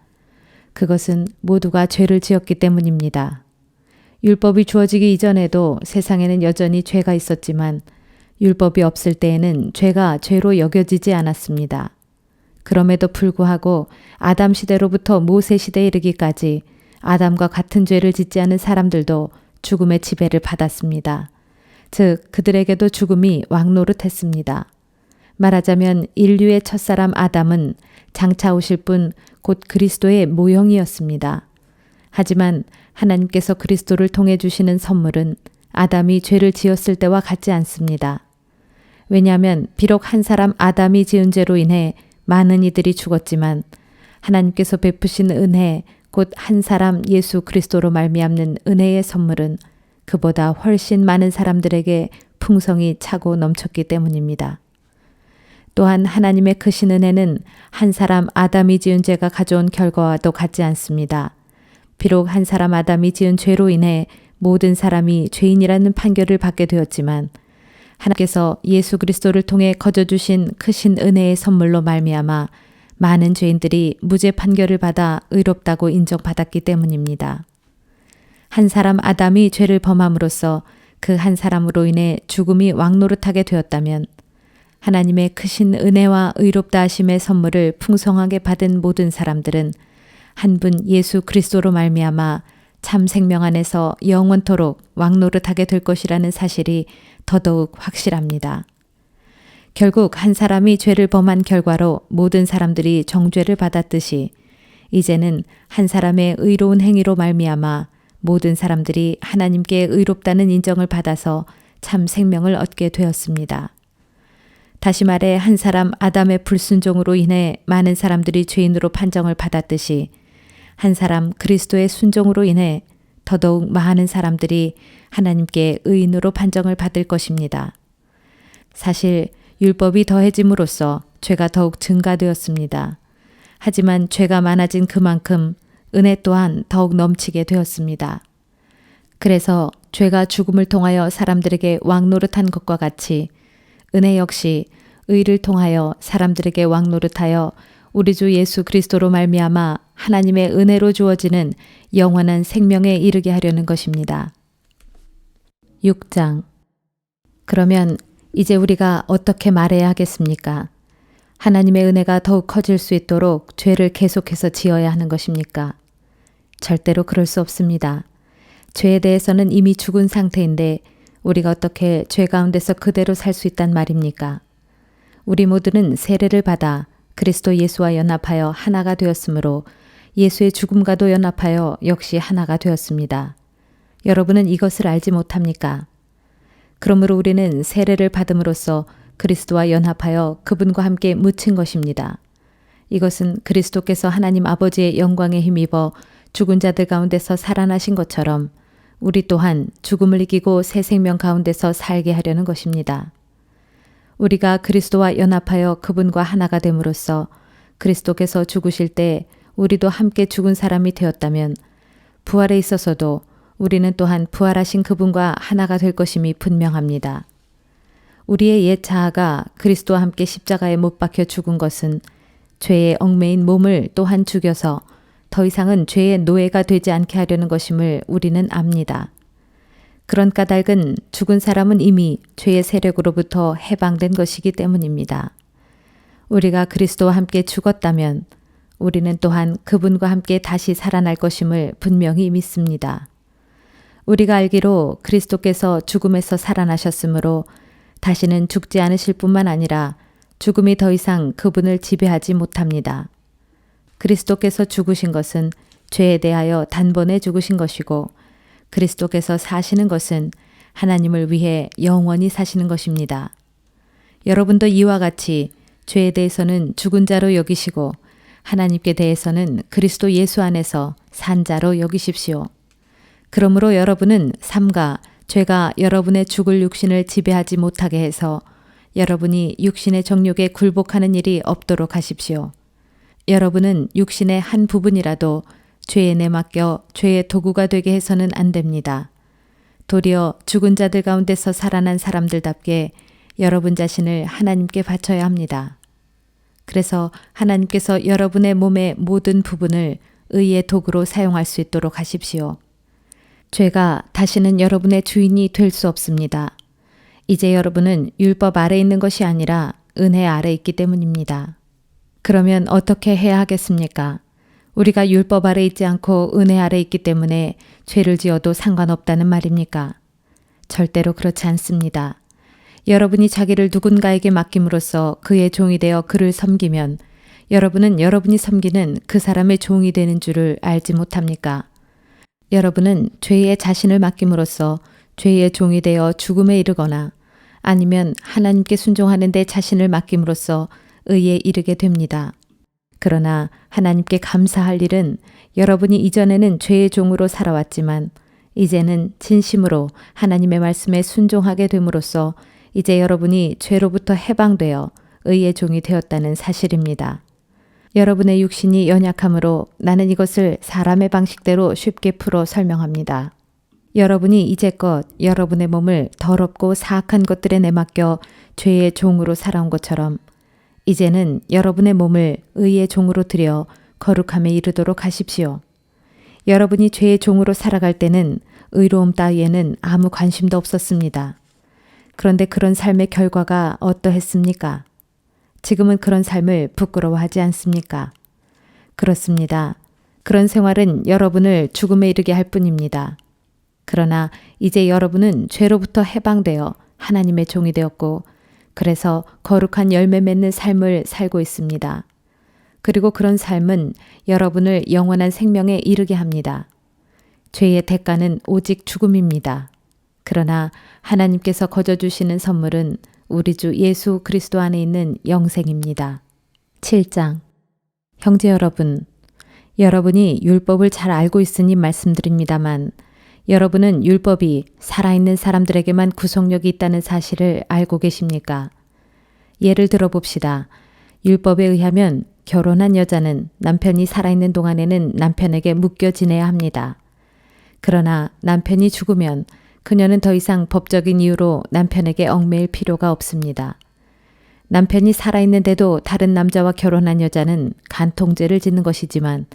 그것은 모두가 죄를 지었기 때문입니다. 율법이 주어지기 이전에도 세상에는 여전히 죄가 있었지만 율법이 없을 때에는 죄가 죄로 여겨지지 않았습니다. 그럼에도 불구하고 아담 시대로부터 모세 시대에 이르기까지 아담과 같은 죄를 짓지 않은 사람들도 죽음의 지배를 받았습니다. 즉 그들에게도 죽음이 왕노릇했습니다. 말하자면 인류의 첫사람 아담은 장차 오실 분 곧 그리스도의 모형이었습니다. 하지만 하나님께서 그리스도를 통해 주시는 선물은 아담이 죄를 지었을 때와 같지 않습니다. 왜냐하면 비록 한 사람 아담이 지은 죄로 인해 많은 이들이 죽었지만 하나님께서 베푸신 은혜 곧 한 사람 예수 그리스도로 말미암는 은혜의 선물은 그보다 훨씬 많은 사람들에게 풍성이 차고 넘쳤기 때문입니다. 또한 하나님의 크신 은혜는 한 사람 아담이 지은 죄가 가져온 결과와도 같지 않습니다. 비록 한 사람 아담이 지은 죄로 인해 모든 사람이 죄인이라는 판결을 받게 되었지만 하나님께서 예수 그리스도를 통해 거저주신 크신 은혜의 선물로 말미암아 많은 죄인들이 무죄 판결을 받아 의롭다고 인정받았기 때문입니다. 한 사람 아담이 죄를 범함으로써 그 한 사람으로 인해 죽음이 왕노릇하게 되었다면 하나님의 크신 은혜와 의롭다 하심의 선물을 풍성하게 받은 모든 사람들은 한 분 예수 그리스도로 말미암아 참 생명 안에서 영원토록 왕노릇하게 될 것이라는 사실이 더더욱 확실합니다. 결국 한 사람이 죄를 범한 결과로 모든 사람들이 정죄를 받았듯이 이제는 한 사람의 의로운 행위로 말미암아 모든 사람들이 하나님께 의롭다는 인정을 받아서 참 생명을 얻게 되었습니다. 다시 말해 한 사람 아담의 불순종으로 인해 많은 사람들이 죄인으로 판정을 받았듯이 한 사람 그리스도의 순종으로 인해 더더욱 많은 사람들이 하나님께 의인으로 판정을 받을 것입니다. 사실 율법이 더해짐으로써 죄가 더욱 증가되었습니다. 하지만 죄가 많아진 그만큼 은혜 또한 더욱 넘치게 되었습니다. 그래서 죄가 죽음을 통하여 사람들에게 왕노릇한 것과 같이 은혜 역시 의를 통하여 사람들에게 왕노릇하여 우리 주 예수 그리스도로 말미암아 하나님의 은혜로 주어지는 영원한 생명에 이르게 하려는 것입니다. 6장. 그러면 이제 우리가 어떻게 말해야 하겠습니까? 하나님의 은혜가 더욱 커질 수 있도록 죄를 계속해서 지어야 하는 것입니까? 절대로 그럴 수 없습니다. 죄에 대해서는 이미 죽은 상태인데 우리가 어떻게 죄 가운데서 그대로 살 수 있단 말입니까? 우리 모두는 세례를 받아 그리스도 예수와 연합하여 하나가 되었으므로 예수의 죽음과도 연합하여 역시 하나가 되었습니다. 여러분은 이것을 알지 못합니까? 그러므로 우리는 세례를 받음으로써 그리스도와 연합하여 그분과 함께 묻힌 것입니다. 이것은 그리스도께서 하나님 아버지의 영광에 힘입어 죽은 자들 가운데서 살아나신 것처럼 우리 또한 죽음을 이기고 새 생명 가운데서 살게 하려는 것입니다. 우리가 그리스도와 연합하여 그분과 하나가 됨으로써 그리스도께서 죽으실 때 우리도 함께 죽은 사람이 되었다면 부활에 있어서도 우리는 또한 부활하신 그분과 하나가 될 것임이 분명합니다. 우리의 옛 자아가 그리스도와 함께 십자가에 못 박혀 죽은 것은 죄에 얽매인 몸을 또한 죽여서 더 이상은 죄의 노예가 되지 않게 하려는 것임을 우리는 압니다. 그런 까닭은 죽은 사람은 이미 죄의 세력으로부터 해방된 것이기 때문입니다. 우리가 그리스도와 함께 죽었다면 우리는 또한 그분과 함께 다시 살아날 것임을 분명히 믿습니다. 우리가 알기로 그리스도께서 죽음에서 살아나셨으므로 다시는 죽지 않으실 뿐만 아니라 죽음이 더 이상 그분을 지배하지 못합니다. 그리스도께서 죽으신 것은 죄에 대하여 단번에 죽으신 것이고 그리스도께서 사시는 것은 하나님을 위해 영원히 사시는 것입니다. 여러분도 이와 같이 죄에 대해서는 죽은 자로 여기시고 하나님께 대해서는 그리스도 예수 안에서 산 자로 여기십시오. 그러므로 여러분은 삼가 죄가 여러분의 죽을 육신을 지배하지 못하게 해서 여러분이 육신의 정욕에 굴복하는 일이 없도록 하십시오. 여러분은 육신의 한 부분이라도 죄에 내맡겨 죄의 도구가 되게 해서는 안 됩니다. 도리어 죽은 자들 가운데서 살아난 사람들답게 여러분 자신을 하나님께 바쳐야 합니다. 그래서 하나님께서 여러분의 몸의 모든 부분을 의의 도구로 사용할 수 있도록 하십시오. 죄가 다시는 여러분의 주인이 될 수 없습니다. 이제 여러분은 율법 아래 있는 것이 아니라 은혜 아래 있기 때문입니다. 그러면 어떻게 해야 하겠습니까? 우리가 율법 아래 있지 않고 은혜 아래 있기 때문에 죄를 지어도 상관없다는 말입니까? 절대로 그렇지 않습니다. 여러분이 자기를 누군가에게 맡김으로써 그의 종이 되어 그를 섬기면 여러분은 여러분이 섬기는 그 사람의 종이 되는 줄을 알지 못합니까? 여러분은 죄에 자신을 맡김으로써 죄의 종이 되어 죽음에 이르거나 아니면 하나님께 순종하는 데 자신을 맡김으로써 의에 이르게 됩니다. 그러나 하나님께 감사할 일은 여러분이 이전에는 죄의 종으로 살아왔지만 이제는 진심으로 하나님의 말씀에 순종하게 됨으로써 이제 여러분이 죄로부터 해방되어 의의 종이 되었다는 사실입니다. 여러분의 육신이 연약함으로 나는 이것을 사람의 방식대로 쉽게 풀어 설명합니다. 여러분이 이제껏 여러분의 몸을 더럽고 사악한 것들에 내맡겨 죄의 종으로 살아온 것처럼 이제는 여러분의 몸을 의의 종으로 들여 거룩함에 이르도록 하십시오. 여러분이 죄의 종으로 살아갈 때는 의로움 따위에는 아무 관심도 없었습니다. 그런데 그런 삶의 결과가 어떠했습니까? 지금은 그런 삶을 부끄러워하지 않습니까? 그렇습니다. 그런 생활은 여러분을 죽음에 이르게 할 뿐입니다. 그러나 이제 여러분은 죄로부터 해방되어 하나님의 종이 되었고 그래서 거룩한 열매 맺는 삶을 살고 있습니다. 그리고 그런 삶은 여러분을 영원한 생명에 이르게 합니다. 죄의 대가는 오직 죽음입니다. 그러나 하나님께서 거저주시는 선물은 우리 주 예수 그리스도 안에 있는 영생입니다. 7장. 형제 여러분, 여러분이 율법을 잘 알고 있으니 말씀드립니다만 여러분은 율법이 살아있는 사람들에게만 구속력이 있다는 사실을 알고 계십니까? 예를 들어 봅시다. 율법에 의하면 결혼한 여자는 남편이 살아있는 동안에는 남편에게 묶여 지내야 합니다. 그러나 남편이 죽으면 그녀는 더 이상 법적인 이유로 남편에게 얽매일 필요가 없습니다. 남편이 살아있는데도 다른 남자와 결혼한 여자는 간통죄를 짓는 것이지만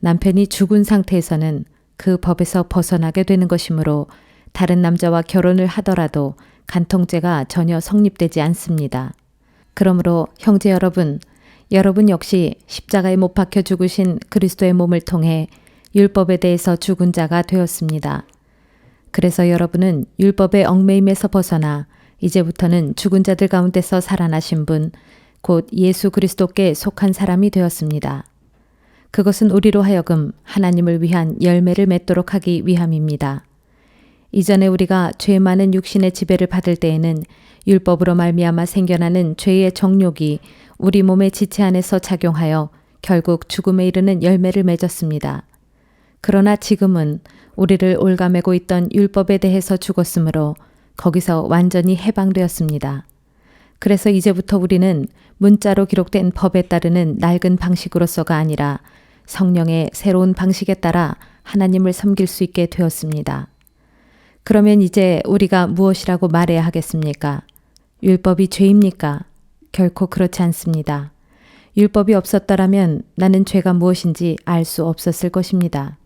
남편이 죽은 상태에서는 그 법에서 벗어나게 되는 것이므로 다른 남자와 결혼을 하더라도 간통죄가 전혀 성립되지 않습니다. 그러므로 형제 여러분, 여러분 역시 십자가에 못 박혀 죽으신 그리스도의 몸을 통해 율법에 대해서 죽은 자가 되었습니다. 그래서 여러분은 율법의 얽매임에서 벗어나 이제부터는 죽은 자들 가운데서 살아나신 분, 곧 예수 그리스도께 속한 사람이 되었습니다. 그것은 우리로 하여금 하나님을 위한 열매를 맺도록 하기 위함입니다. 이전에 우리가 죄 많은 육신의 지배를 받을 때에는 율법으로 말미암아 생겨나는 죄의 정욕이 우리 몸의 지체 안에서 작용하여 결국 죽음에 이르는 열매를 맺었습니다. 그러나 지금은 우리를 올가매고 있던 율법에 대해서 죽었으므로 거기서 완전히 해방되었습니다. 그래서 이제부터 우리는 문자로 기록된 법에 따르는 낡은 방식으로서가 아니라 성령의 새로운 방식에 따라 하나님을 섬길 수 있게 되었습니다. 그러면 이제 우리가 무엇이라고 말해야 하겠습니까? 율법이 죄입니까? 결코 그렇지 않습니다. 율법이 없었더라면 나는 죄가 무엇인지 알 수 없었을 것입니다.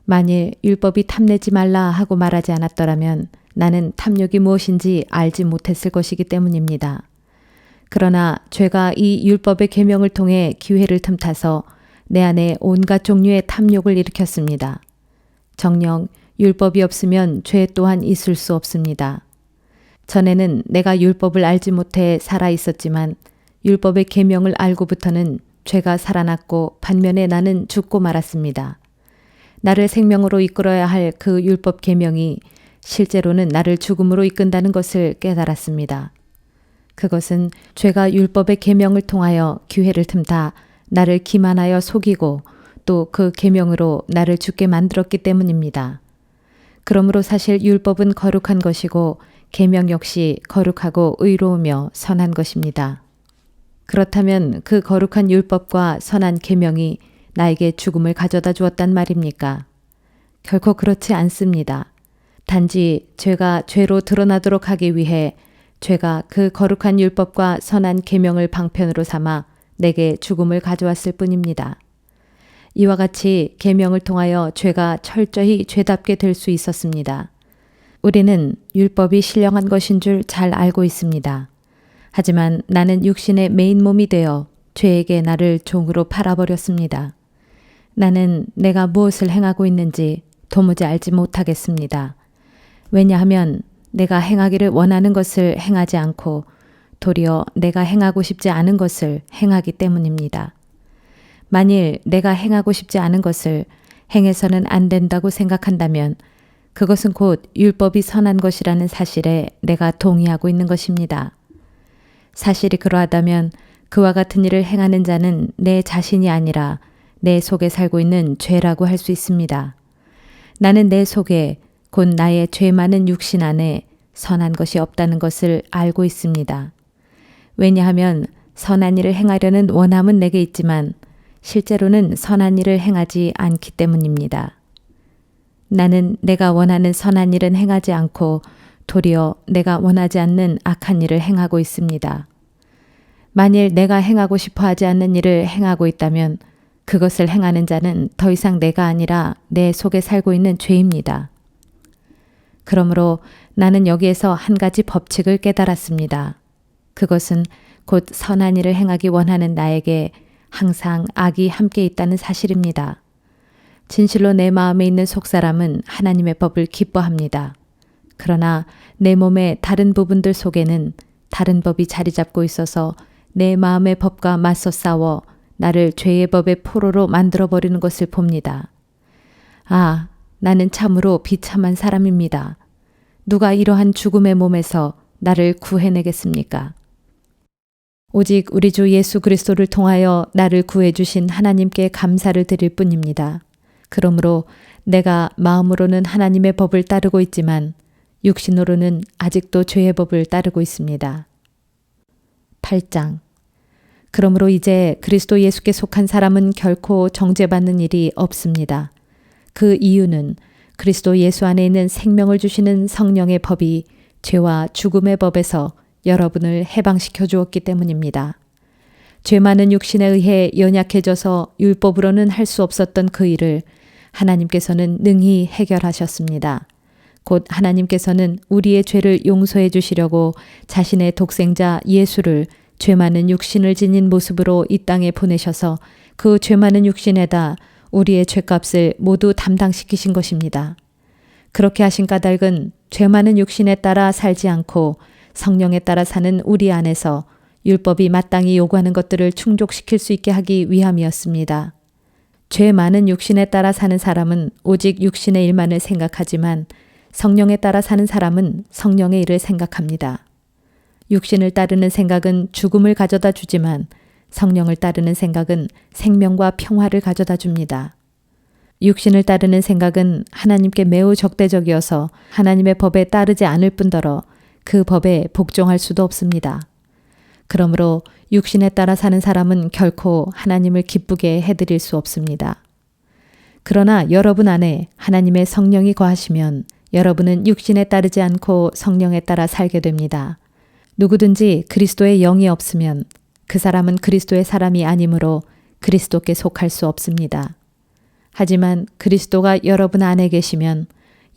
만일 율법이 탐내지 말라 하고 말하지 않았더라면 나는 탐욕이 무엇인지 알지 못했을 것이기 때문입니다. 그러나 죄가 이 율법의 계명을 통해 기회를 틈타서 내 안에 온갖 종류의 탐욕을 일으켰습니다. 정녕 율법이 없으면 죄 또한 있을 수 없습니다. 전에는 내가 율법을 알지 못해 살아 있었지만 율법의 계명을 알고부터는 죄가 살아났고 반면에 나는 죽고 말았습니다. 나를 생명으로 이끌어야 할 그 율법 계명이 실제로는 나를 죽음으로 이끈다는 것을 깨달았습니다. 그것은 죄가 율법의 계명을 통하여 기회를 틈타 나를 기만하여 속이고 또 그 계명으로 나를 죽게 만들었기 때문입니다. 그러므로 사실 율법은 거룩한 것이고 계명 역시 거룩하고 의로우며 선한 것입니다. 그렇다면 그 거룩한 율법과 선한 계명이 나에게 죽음을 가져다 주었단 말입니까? 결코 그렇지 않습니다. 단지 죄가 죄로 드러나도록 하기 위해 죄가 그 거룩한 율법과 선한 계명을 방편으로 삼아 내게 죽음을 가져왔을 뿐입니다. 이와 같이 계명을 통하여 죄가 철저히 죄답게 될 수 있었습니다. 우리는 율법이 신령한 것인 줄 잘 알고 있습니다. 하지만 나는 육신의 메인 몸이 되어 죄에게 나를 종으로 팔아버렸습니다. 나는 내가 무엇을 행하고 있는지 도무지 알지 못하겠습니다. 왜냐하면 내가 행하기를 원하는 것을 행하지 않고 도리어 내가 행하고 싶지 않은 것을 행하기 때문입니다. 만일 내가 행하고 싶지 않은 것을 행해서는 안 된다고 생각한다면 그것은 곧 율법이 선한 것이라는 사실에 내가 동의하고 있는 것입니다. 사실이 그러하다면 그와 같은 일을 행하는 자는 내 자신이 아니라 내 속에 살고 있는 죄라고 할 수 있습니다. 나는 내 속에 곧 나의 죄 많은 육신 안에 선한 것이 없다는 것을 알고 있습니다. 왜냐하면 선한 일을 행하려는 원함은 내게 있지만 실제로는 선한 일을 행하지 않기 때문입니다. 나는 내가 원하는 선한 일은 행하지 않고 도리어 내가 원하지 않는 악한 일을 행하고 있습니다. 만일 내가 행하고 싶어 하지 않는 일을 행하고 있다면 그것을 행하는 자는 더 이상 내가 아니라 내 속에 살고 있는 죄입니다. 그러므로 나는 여기에서 한 가지 법칙을 깨달았습니다. 그것은 곧 선한 일을 행하기 원하는 나에게 항상 악이 함께 있다는 사실입니다. 진실로 내 마음에 있는 속사람은 하나님의 법을 기뻐합니다. 그러나 내 몸의 다른 부분들 속에는 다른 법이 자리 잡고 있어서 내 마음의 법과 맞서 싸워 나를 죄의 법의 포로로 만들어버리는 것을 봅니다. 아, 나는 참으로 비참한 사람입니다. 누가 이러한 죽음의 몸에서 나를 구해내겠습니까? 오직 우리 주 예수 그리스도를 통하여 나를 구해주신 하나님께 감사를 드릴 뿐입니다. 그러므로 내가 마음으로는 하나님의 법을 따르고 있지만 육신으로는 아직도 죄의 법을 따르고 있습니다. 8장. 그러므로 이제 그리스도 예수께 속한 사람은 결코 정죄받는 일이 없습니다. 그 이유는 그리스도 예수 안에 있는 생명을 주시는 성령의 법이 죄와 죽음의 법에서 여러분을 해방시켜 주었기 때문입니다. 죄 많은 육신에 의해 연약해져서 율법으로는 할 수 없었던 그 일을 하나님께서는 능히 해결하셨습니다. 곧 하나님께서는 우리의 죄를 용서해 주시려고 자신의 독생자 예수를 죄 많은 육신을 지닌 모습으로 이 땅에 보내셔서 그 죄 많은 육신에다 우리의 죄값을 모두 담당시키신 것입니다. 그렇게 하신 까닭은 죄 많은 육신에 따라 살지 않고 성령에 따라 사는 우리 안에서 율법이 마땅히 요구하는 것들을 충족시킬 수 있게 하기 위함이었습니다. 죄 많은 육신에 따라 사는 사람은 오직 육신의 일만을 생각하지만 성령에 따라 사는 사람은 성령의 일을 생각합니다. 육신을 따르는 생각은 죽음을 가져다 주지만 성령을 따르는 생각은 생명과 평화를 가져다 줍니다. 육신을 따르는 생각은 하나님께 매우 적대적이어서 하나님의 법에 따르지 않을 뿐더러 그 법에 복종할 수도 없습니다. 그러므로 육신에 따라 사는 사람은 결코 하나님을 기쁘게 해드릴 수 없습니다. 그러나 여러분 안에 하나님의 성령이 거하시면 여러분은 육신에 따르지 않고 성령에 따라 살게 됩니다. 누구든지 그리스도의 영이 없으면 그 사람은 그리스도의 사람이 아니므로 그리스도께 속할 수 없습니다. 하지만 그리스도가 여러분 안에 계시면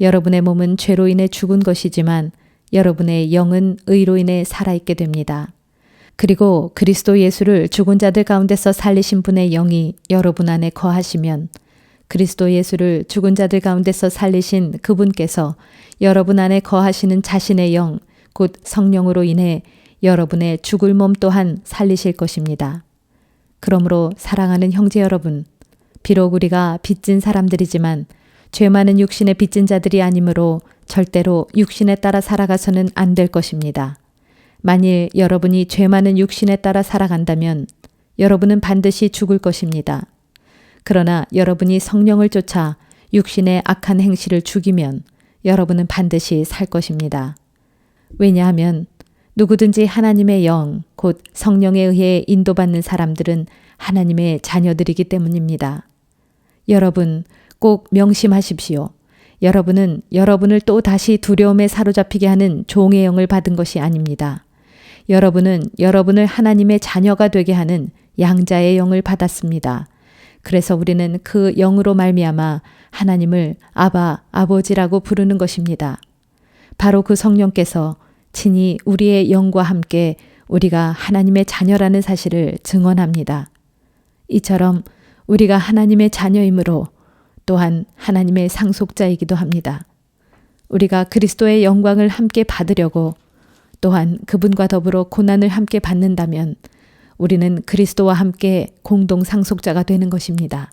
여러분의 몸은 죄로 인해 죽은 것이지만 여러분의 영은 의로 인해 살아있게 됩니다. 그리고 그리스도 예수를 죽은 자들 가운데서 살리신 분의 영이 여러분 안에 거하시면 그리스도 예수를 죽은 자들 가운데서 살리신 그분께서 여러분 안에 거하시는 자신의 영, 곧 성령으로 인해 여러분의 죽을 몸 또한 살리실 것입니다. 그러므로 사랑하는 형제 여러분, 비록 우리가 빚진 사람들이지만 죄 많은 육신의 빚진 자들이 아니므로 절대로 육신에 따라 살아가서는 안 될 것입니다. 만일 여러분이 죄 많은 육신에 따라 살아간다면 여러분은 반드시 죽을 것입니다. 그러나 여러분이 성령을 쫓아 육신의 악한 행실을 죽이면 여러분은 반드시 살 것입니다. 왜냐하면 누구든지 하나님의 영, 곧 성령에 의해 인도받는 사람들은 하나님의 자녀들이기 때문입니다. 여러분 꼭 명심하십시오. 여러분은 여러분을 또 다시 두려움에 사로잡히게 하는 종의 영을 받은 것이 아닙니다. 여러분은 여러분을 하나님의 자녀가 되게 하는 양자의 영을 받았습니다. 그래서 우리는 그 영으로 말미암아 하나님을 아바, 아버지라고 부르는 것입니다. 바로 그 성령께서 친히 우리의 영과 함께 우리가 하나님의 자녀라는 사실을 증언합니다. 이처럼 우리가 하나님의 자녀이므로 또한 하나님의 상속자이기도 합니다. 우리가 그리스도의 영광을 함께 받으려고 또한 그분과 더불어 고난을 함께 받는다면 우리는 그리스도와 함께 공동 상속자가 되는 것입니다.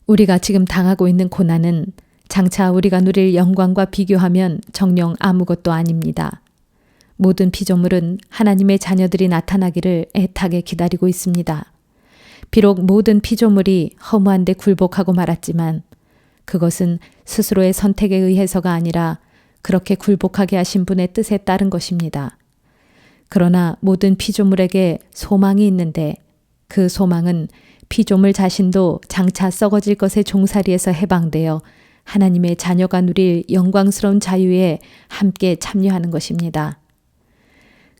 우리가 지금 당하고 있는 고난은 장차 우리가 누릴 영광과 비교하면 정녕 아무것도 아닙니다. 모든 피조물은 하나님의 자녀들이 나타나기를 애타게 기다리고 있습니다. 비록 모든 피조물이 허무한 데 굴복하고 말았지만 그것은 스스로의 선택에 의해서가 아니라 그렇게 굴복하게 하신 분의 뜻에 따른 것입니다. 그러나 모든 피조물에게 소망이 있는데 그 소망은 피조물 자신도 장차 썩어질 것의 종살이에서 해방되어 하나님의 자녀가 누릴 영광스러운 자유에 함께 참여하는 것입니다.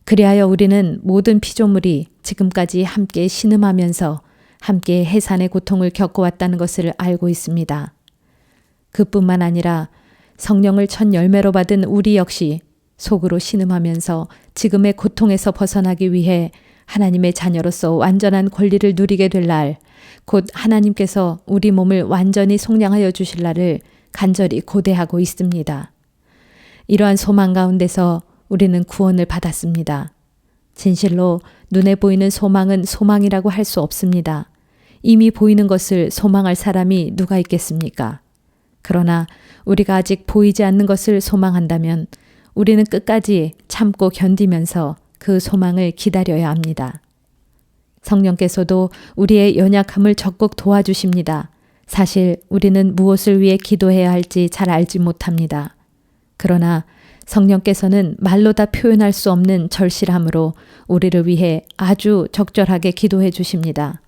그리하여 우리는 모든 피조물이 지금까지 함께 신음하면서 함께 해산의 고통을 겪어왔다는 것을 알고 있습니다. 그뿐만 아니라 성령을 첫 열매로 받은 우리 역시 속으로 신음하면서 지금의 고통에서 벗어나기 위해 하나님의 자녀로서 완전한 권리를 누리게 될 날, 곧 하나님께서 우리 몸을 완전히 속량하여 주실 날을 간절히 고대하고 있습니다. 이러한 소망 가운데서 우리는 구원을 받았습니다. 진실로 눈에 보이는 소망은 소망이라고 할 수 없습니다. 이미 보이는 것을 소망할 사람이 누가 있겠습니까? 그러나 우리가 아직 보이지 않는 것을 소망한다면 우리는 끝까지 참고 견디면서 그 소망을 기다려야 합니다. 성령께서도 우리의 연약함을 적극 도와주십니다. 사실 우리는 무엇을 위해 기도해야 할지 잘 알지 못합니다. 그러나 성령께서는 말로 다 표현할 수 없는 절실함으로 우리를 위해 아주 적절하게 기도해 주십니다.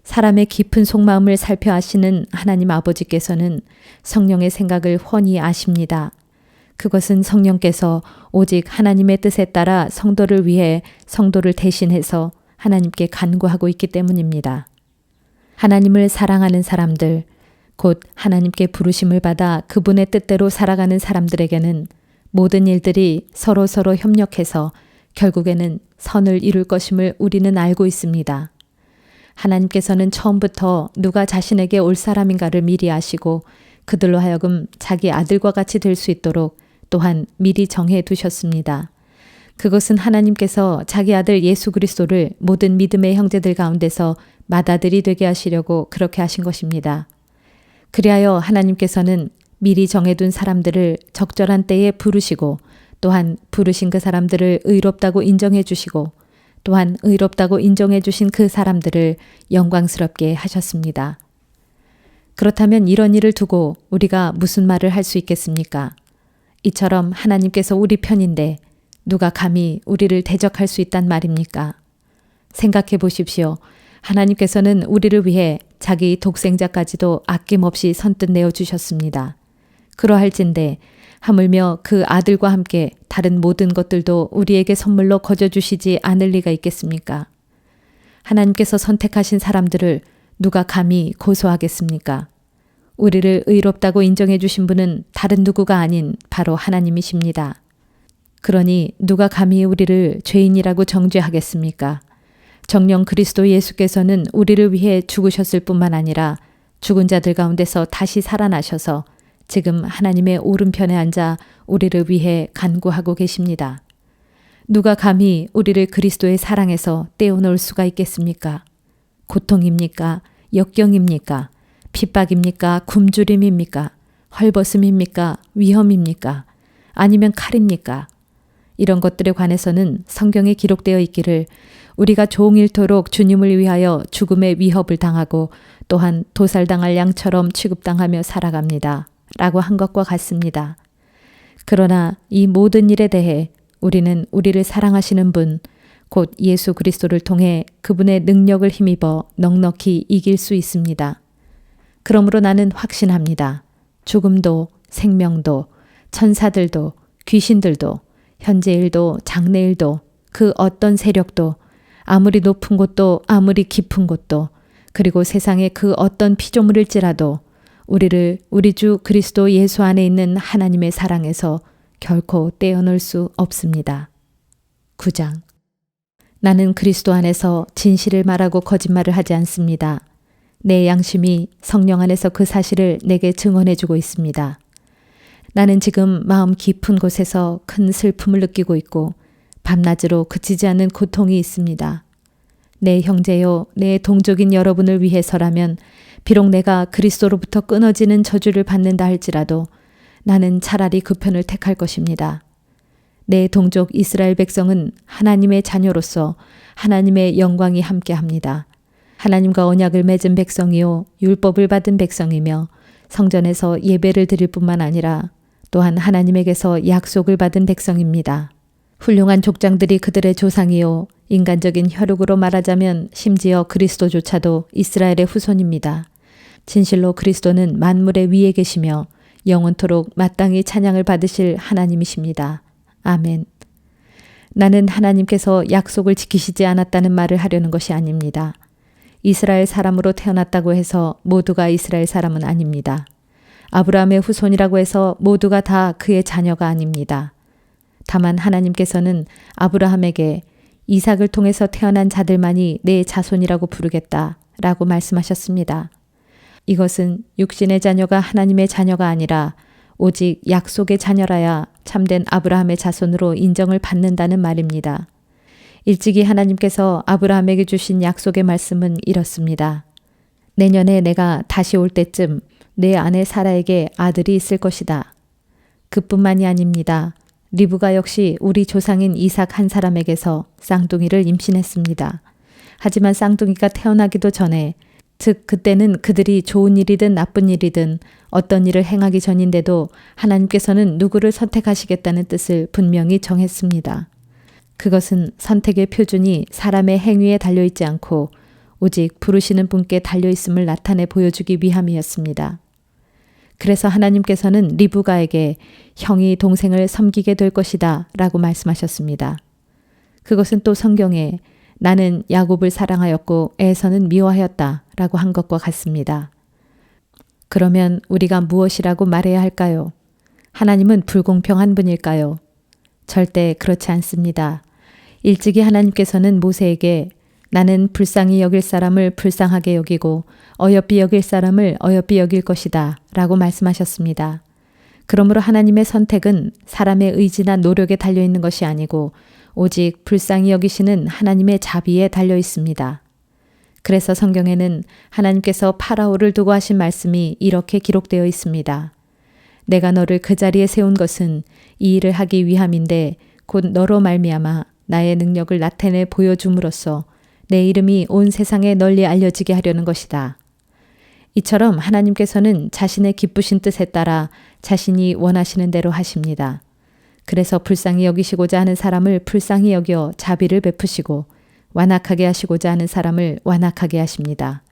사람의 깊은 속마음을 살펴 아시는 하나님 아버지께서는 성령의 생각을 훤히 아십니다. 그것은 성령께서 오직 하나님의 뜻에 따라 성도를 위해 성도를 대신해서 하나님께 간구하고 있기 때문입니다. 하나님을 사랑하는 사람들, 곧 하나님께 부르심을 받아 그분의 뜻대로 살아가는 사람들에게는 모든 일들이 서로서로 협력해서 결국에는 선을 이룰 것임을 우리는 알고 있습니다. 하나님께서는 처음부터 누가 자신에게 올 사람인가를 미리 아시고 그들로 하여금 자기 아들과 같이 될 수 있도록 또한 미리 정해 두셨습니다. 그것은 하나님께서 자기 아들 예수 그리스도를 모든 믿음의 형제들 가운데서 맏아들이 되게 하시려고 그렇게 하신 것입니다. 그리하여 하나님께서는 미리 정해둔 사람들을 적절한 때에 부르시고 또한 부르신 그 사람들을 의롭다고 인정해 주시고 또한 의롭다고 인정해 주신 그 사람들을 영광스럽게 하셨습니다. 그렇다면 이런 일을 두고 우리가 무슨 말을 할 수 있겠습니까? 이처럼 하나님께서 우리 편인데 누가 감히 우리를 대적할 수 있단 말입니까? 생각해 보십시오. 하나님께서는 우리를 위해 자기 독생자까지도 아낌없이 선뜻 내어주셨습니다. 그러할진대 하물며 그 아들과 함께 다른 모든 것들도 우리에게 선물로 거저주시지 않을 리가 있겠습니까? 하나님께서 선택하신 사람들을 누가 감히 고소하겠습니까? 우리를 의롭다고 인정해 주신 분은 다른 누구가 아닌 바로 하나님이십니다. 그러니 누가 감히 우리를 죄인이라고 정죄하겠습니까? 정녕 그리스도 예수께서는 우리를 위해 죽으셨을 뿐만 아니라 죽은 자들 가운데서 다시 살아나셔서 지금 하나님의 오른편에 앉아 우리를 위해 간구하고 계십니다. 누가 감히 우리를 그리스도의 사랑에서 떼어놓을 수가 있겠습니까? 고통입니까? 역경입니까? 핍박입니까? 굶주림입니까? 헐벗음입니까? 위험입니까? 아니면 칼입니까? 이런 것들에 관해서는 성경에 기록되어 있기를 우리가 종일토록 주님을 위하여 죽음의 위협을 당하고 또한 도살당할 양처럼 취급당하며 살아갑니다. 라고 한 것과 같습니다. 그러나 이 모든 일에 대해 우리는 우리를 사랑하시는 분, 곧 예수 그리스도를 통해 그분의 능력을 힘입어 넉넉히 이길 수 있습니다. 그러므로 나는 확신합니다. 죽음도 생명도 천사들도 귀신들도 현재일도 장래일도 그 어떤 세력도 아무리 높은 곳도 아무리 깊은 곳도 그리고 세상의 그 어떤 피조물일지라도 우리를 우리 주 그리스도 예수 안에 있는 하나님의 사랑에서 결코 떼어놓을 수 없습니다. 9장. 나는 그리스도 안에서 진실을 말하고 거짓말을 하지 않습니다. 내 양심이 성령 안에서 그 사실을 내게 증언해주고 있습니다. 나는 지금 마음 깊은 곳에서 큰 슬픔을 느끼고 있고 밤낮으로 그치지 않는 고통이 있습니다. 내 형제요, 내 동족인 여러분을 위해서라면 비록 내가 그리스도로부터 끊어지는 저주를 받는다 할지라도 나는 차라리 그 편을 택할 것입니다. 내 동족 이스라엘 백성은 하나님의 자녀로서 하나님의 영광이 함께합니다. 하나님과 언약을 맺은 백성이요 율법을 받은 백성이며 성전에서 예배를 드릴 뿐만 아니라 또한 하나님에게서 약속을 받은 백성입니다. 훌륭한 족장들이 그들의 조상이요 인간적인 혈육으로 말하자면 심지어 그리스도조차도 이스라엘의 후손입니다. 진실로 그리스도는 만물의 위에 계시며 영원토록 마땅히 찬양을 받으실 하나님이십니다. 아멘. 나는 하나님께서 약속을 지키시지 않았다는 말을 하려는 것이 아닙니다. 이스라엘 사람으로 태어났다고 해서 모두가 이스라엘 사람은 아닙니다. 아브라함의 후손이라고 해서 모두가 다 그의 자녀가 아닙니다. 다만 하나님께서는 아브라함에게 이삭을 통해서 태어난 자들만이 내 자손이라고 부르겠다 라고 말씀하셨습니다. 이것은 육신의 자녀가 하나님의 자녀가 아니라 오직 약속의 자녀라야 참된 아브라함의 자손으로 인정을 받는다는 말입니다. 일찍이 하나님께서 아브라함에게 주신 약속의 말씀은 이렇습니다. 내년에 내가 다시 올 때쯤 내 아내 사라에게 아들이 있을 것이다. 그뿐만이 아닙니다. 리브가 역시 우리 조상인 이삭 한 사람에게서 쌍둥이를 임신했습니다. 하지만 쌍둥이가 태어나기도 전에 즉 그때는 그들이 좋은 일이든 나쁜 일이든 어떤 일을 행하기 전인데도 하나님께서는 누구를 선택하시겠다는 뜻을 분명히 정했습니다. 그것은 선택의 표준이 사람의 행위에 달려있지 않고 오직 부르시는 분께 달려있음을 나타내 보여주기 위함이었습니다. 그래서 하나님께서는 리브가에게 형이 동생을 섬기게 될 것이다 라고 말씀하셨습니다. 그것은 또 성경에 나는 야곱을 사랑하였고 에서는 미워하였다 라고 한 것과 같습니다. 그러면 우리가 무엇이라고 말해야 할까요? 하나님은 불공평한 분일까요? 절대 그렇지 않습니다. 일찍이 하나님께서는 모세에게 나는 불쌍히 여길 사람을 불쌍하게 여기고 어여삐 여길 사람을 어여삐 여길 것이다 라고 말씀하셨습니다. 그러므로 하나님의 선택은 사람의 의지나 노력에 달려있는 것이 아니고 오직 불쌍히 여기시는 하나님의 자비에 달려 있습니다. 그래서 성경에는 하나님께서 파라오를 두고 하신 말씀이 이렇게 기록되어 있습니다. 내가 너를 그 자리에 세운 것은 이 일을 하기 위함인데 곧 너로 말미암아 나의 능력을 나타내 보여줌으로써 내 이름이 온 세상에 널리 알려지게 하려는 것이다. 이처럼 하나님께서는 자신의 기쁘신 뜻에 따라 자신이 원하시는 대로 하십니다. 그래서 불쌍히 여기시고자 하는 사람을 불쌍히 여겨 자비를 베푸시고 완악하게 하시고자 하는 사람을 완악하게 하십니다.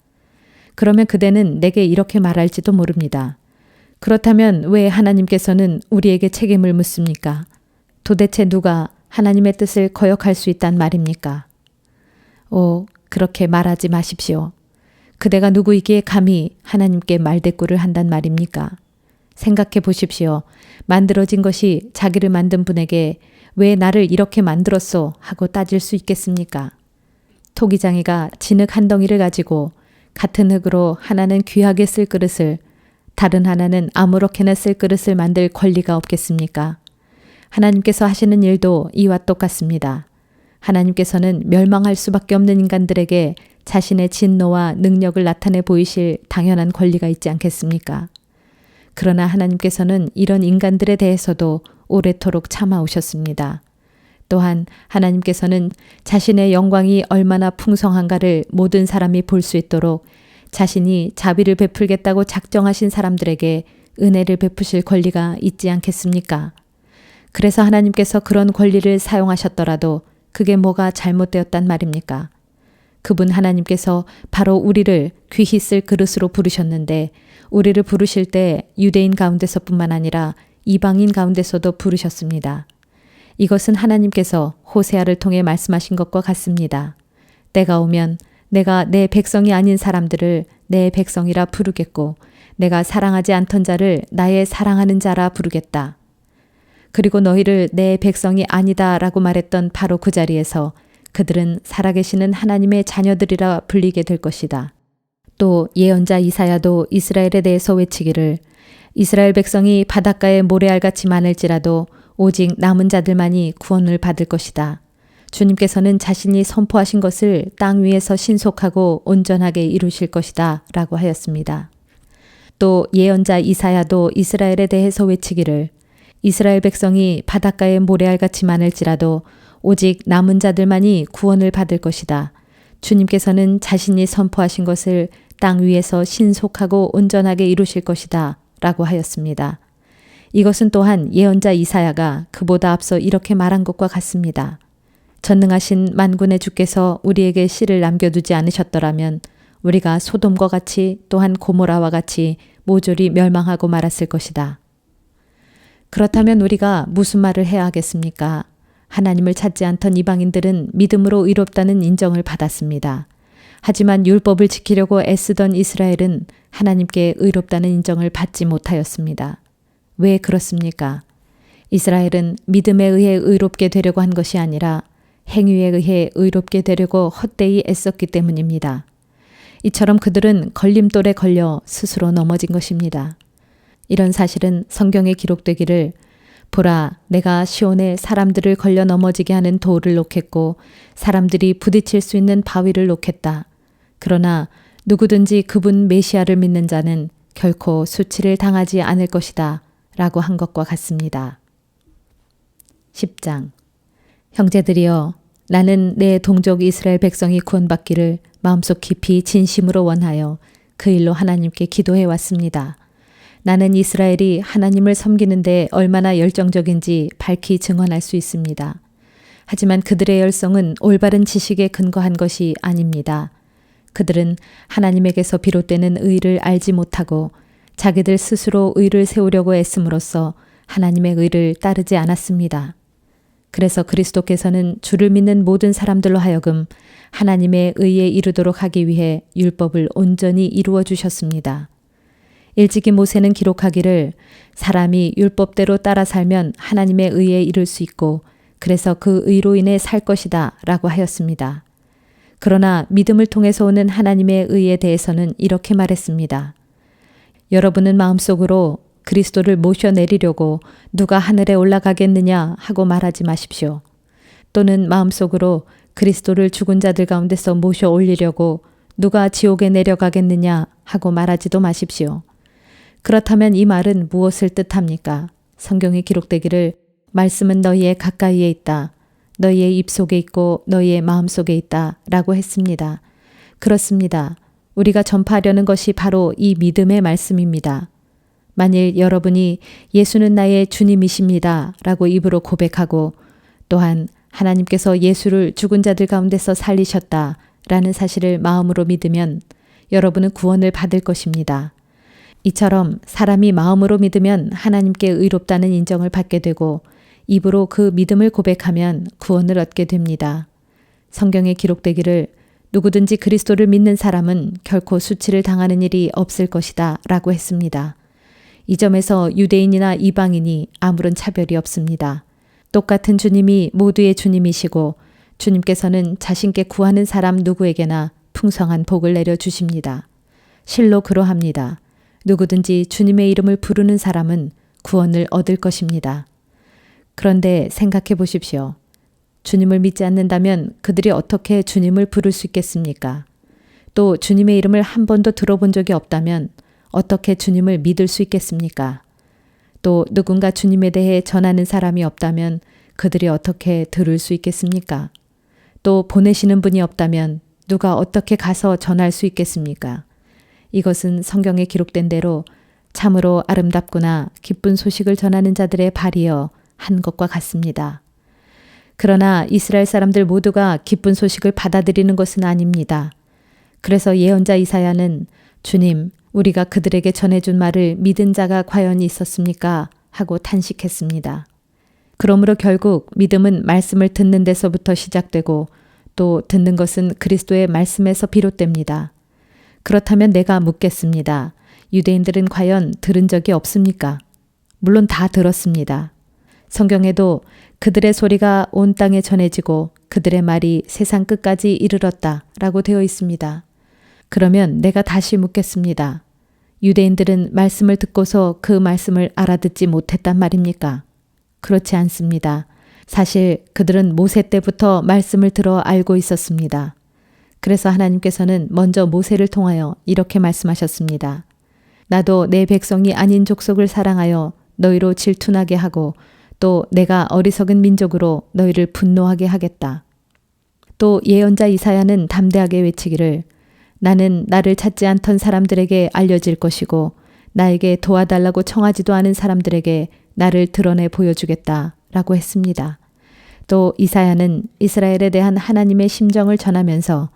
그러면 그대는 내게 이렇게 말할지도 모릅니다. 그렇다면 왜 하나님께서는 우리에게 책임을 묻습니까? 도대체 누가 하나님의 뜻을 거역할 수 있단 말입니까? 오, 그렇게 말하지 마십시오. 그대가 누구이기에 감히 하나님께 말대꾸를 한단 말입니까? 생각해 보십시오. 만들어진 것이 자기를 만든 분에게 왜 나를 이렇게 만들었소 하고 따질 수 있겠습니까? 토기장이가 진흙 한 덩이를 가지고 같은 흙으로 하나는 귀하게 쓸 그릇을 다른 하나는 아무렇게나 쓸 그릇을 만들 권리가 없겠습니까? 하나님께서 하시는 일도 이와 똑같습니다. 하나님께서는 멸망할 수밖에 없는 인간들에게 자신의 진노와 능력을 나타내 보이실 당연한 권리가 있지 않겠습니까? 그러나 하나님께서는 이런 인간들에 대해서도 오래도록 참아오셨습니다. 또한 하나님께서는 자신의 영광이 얼마나 풍성한가를 모든 사람이 볼 수 있도록 자신이 자비를 베풀겠다고 작정하신 사람들에게 은혜를 베푸실 권리가 있지 않겠습니까? 그래서 하나님께서 그런 권리를 사용하셨더라도 그게 뭐가 잘못되었단 말입니까? 그분 하나님께서 바로 우리를 귀히 쓸 그릇으로 부르셨는데 우리를 부르실 때 유대인 가운데서뿐만 아니라 이방인 가운데서도 부르셨습니다. 이것은 하나님께서 호세아를 통해 말씀하신 것과 같습니다. 때가 오면 내가 내 백성이 아닌 사람들을 내 백성이라 부르겠고 내가 사랑하지 않던 자를 나의 사랑하는 자라 부르겠다. 그리고 너희를 내 백성이 아니다 라고 말했던 바로 그 자리에서 그들은 살아계시는 하나님의 자녀들이라 불리게 될 것이다. 또 예언자 이사야도 이스라엘에 대해서 외치기를 이스라엘 백성이 바닷가에 모래알같이 많을지라도 오직 남은 자들만이 구원을 받을 것이다. 주님께서는 자신이 선포하신 것을 땅 위에서 신속하고 온전하게 이루실 것이다 라고 하였습니다. 또 예언자 이사야도 이스라엘에 대해서 외치기를 이스라엘 백성이 바닷가에 모래알같이 많을지라도 오직 남은 자들만이 구원을 받을 것이다. 주님께서는 자신이 선포하신 것을 땅 위에서 신속하고 온전하게 이루실 것이다 라고 하였습니다. 이것은 또한 예언자 이사야가 그보다 앞서 이렇게 말한 것과 같습니다. 전능하신 만군의 주께서 우리에게 씨를 남겨두지 않으셨더라면 우리가 소돔과 같이 또한 고모라와 같이 모조리 멸망하고 말았을 것이다. 그렇다면 우리가 무슨 말을 해야 하겠습니까? 하나님을 찾지 않던 이방인들은 믿음으로 의롭다는 인정을 받았습니다. 하지만 율법을 지키려고 애쓰던 이스라엘은 하나님께 의롭다는 인정을 받지 못하였습니다. 왜 그렇습니까? 이스라엘은 믿음에 의해 의롭게 되려고 한 것이 아니라 행위에 의해 의롭게 되려고 헛되이 애썼기 때문입니다. 이처럼 그들은 걸림돌에 걸려 스스로 넘어진 것입니다. 이런 사실은 성경에 기록되기를 보라, 내가 시온에 사람들을 걸려 넘어지게 하는 돌을 놓겠고 사람들이 부딪힐 수 있는 바위를 놓겠다. 그러나 누구든지 그분 메시아를 믿는 자는 결코 수치를 당하지 않을 것이다 라고 한 것과 같습니다. 10장 형제들이여, 나는 내 동족 이스라엘 백성이 구원받기를 마음속 깊이 진심으로 원하여 그 일로 하나님께 기도해 왔습니다. 나는 이스라엘이 하나님을 섬기는데 얼마나 열정적인지 밝히 증언할 수 있습니다. 하지만 그들의 열성은 올바른 지식에 근거한 것이 아닙니다. 그들은 하나님에게서 비롯되는 의를 알지 못하고 자기들 스스로 의를 세우려고 애씀으로써 하나님의 의를 따르지 않았습니다. 그래서 그리스도께서는 주를 믿는 모든 사람들로 하여금 하나님의 의에 이르도록 하기 위해 율법을 온전히 이루어 주셨습니다. 일찍이 모세는 기록하기를 사람이 율법대로 따라 살면 하나님의 의에 이를 수 있고 그래서 그 의로 인해 살 것이다 라고 하였습니다. 그러나 믿음을 통해서 오는 하나님의 의에 대해서는 이렇게 말했습니다. 여러분은 마음속으로 그리스도를 모셔내리려고 누가 하늘에 올라가겠느냐 하고 말하지 마십시오. 또는 마음속으로 그리스도를 죽은 자들 가운데서 모셔 올리려고 누가 지옥에 내려가겠느냐 하고 말하지도 마십시오. 그렇다면 이 말은 무엇을 뜻합니까? 성경에 기록되기를 말씀은 너희의 가까이에 있다. 너희의 입속에 있고 너희의 마음속에 있다 라고 했습니다. 그렇습니다. 우리가 전파하려는 것이 바로 이 믿음의 말씀입니다. 만일 여러분이 예수는 나의 주님이십니다 라고 입으로 고백하고 또한 하나님께서 예수를 죽은 자들 가운데서 살리셨다 라는 사실을 마음으로 믿으면 여러분은 구원을 받을 것입니다. 이처럼 사람이 마음으로 믿으면 하나님께 의롭다는 인정을 받게 되고 입으로 그 믿음을 고백하면 구원을 얻게 됩니다. 성경에 기록되기를 누구든지 그리스도를 믿는 사람은 결코 수치를 당하는 일이 없을 것이다 라고 했습니다. 이 점에서 유대인이나 이방인이 아무런 차별이 없습니다. 똑같은 주님이 모두의 주님이시고 주님께서는 자신께 구하는 사람 누구에게나 풍성한 복을 내려주십니다. 실로 그러합니다. 누구든지 주님의 이름을 부르는 사람은 구원을 얻을 것입니다. 그런데 생각해 보십시오. 주님을 믿지 않는다면 그들이 어떻게 주님을 부를 수 있겠습니까? 또 주님의 이름을 한 번도 들어본 적이 없다면 어떻게 주님을 믿을 수 있겠습니까? 또 누군가 주님에 대해 전하는 사람이 없다면 그들이 어떻게 들을 수 있겠습니까? 또 보내시는 분이 없다면 누가 어떻게 가서 전할 수 있겠습니까? 이것은 성경에 기록된 대로 참으로 아름답구나 기쁜 소식을 전하는 자들의 발이여 한 것과 같습니다. 그러나 이스라엘 사람들 모두가 기쁜 소식을 받아들이는 것은 아닙니다. 그래서 예언자 이사야는 주님, 우리가 그들에게 전해준 말을 믿은 자가 과연 있었습니까? 하고 탄식했습니다. 그러므로 결국 믿음은 말씀을 듣는 데서부터 시작되고 또 듣는 것은 그리스도의 말씀에서 비롯됩니다. 그렇다면 내가 묻겠습니다. 유대인들은 과연 들은 적이 없습니까? 물론 다 들었습니다. 성경에도 그들의 소리가 온 땅에 전해지고 그들의 말이 세상 끝까지 이르렀다 라고 되어 있습니다. 그러면 내가 다시 묻겠습니다. 유대인들은 말씀을 듣고서 그 말씀을 알아듣지 못했단 말입니까? 그렇지 않습니다. 사실 그들은 모세 때부터 말씀을 들어 알고 있었습니다. 그래서 하나님께서는 먼저 모세를 통하여 이렇게 말씀하셨습니다. 나도 내 백성이 아닌 족속을 사랑하여 너희로 질투나게 하고 또 내가 어리석은 민족으로 너희를 분노하게 하겠다. 또 예언자 이사야는 담대하게 외치기를 나는 나를 찾지 않던 사람들에게 알려질 것이고 나에게 도와달라고 청하지도 않은 사람들에게 나를 드러내 보여주겠다 라고 했습니다. 또 이사야는 이스라엘에 대한 하나님의 심정을 전하면서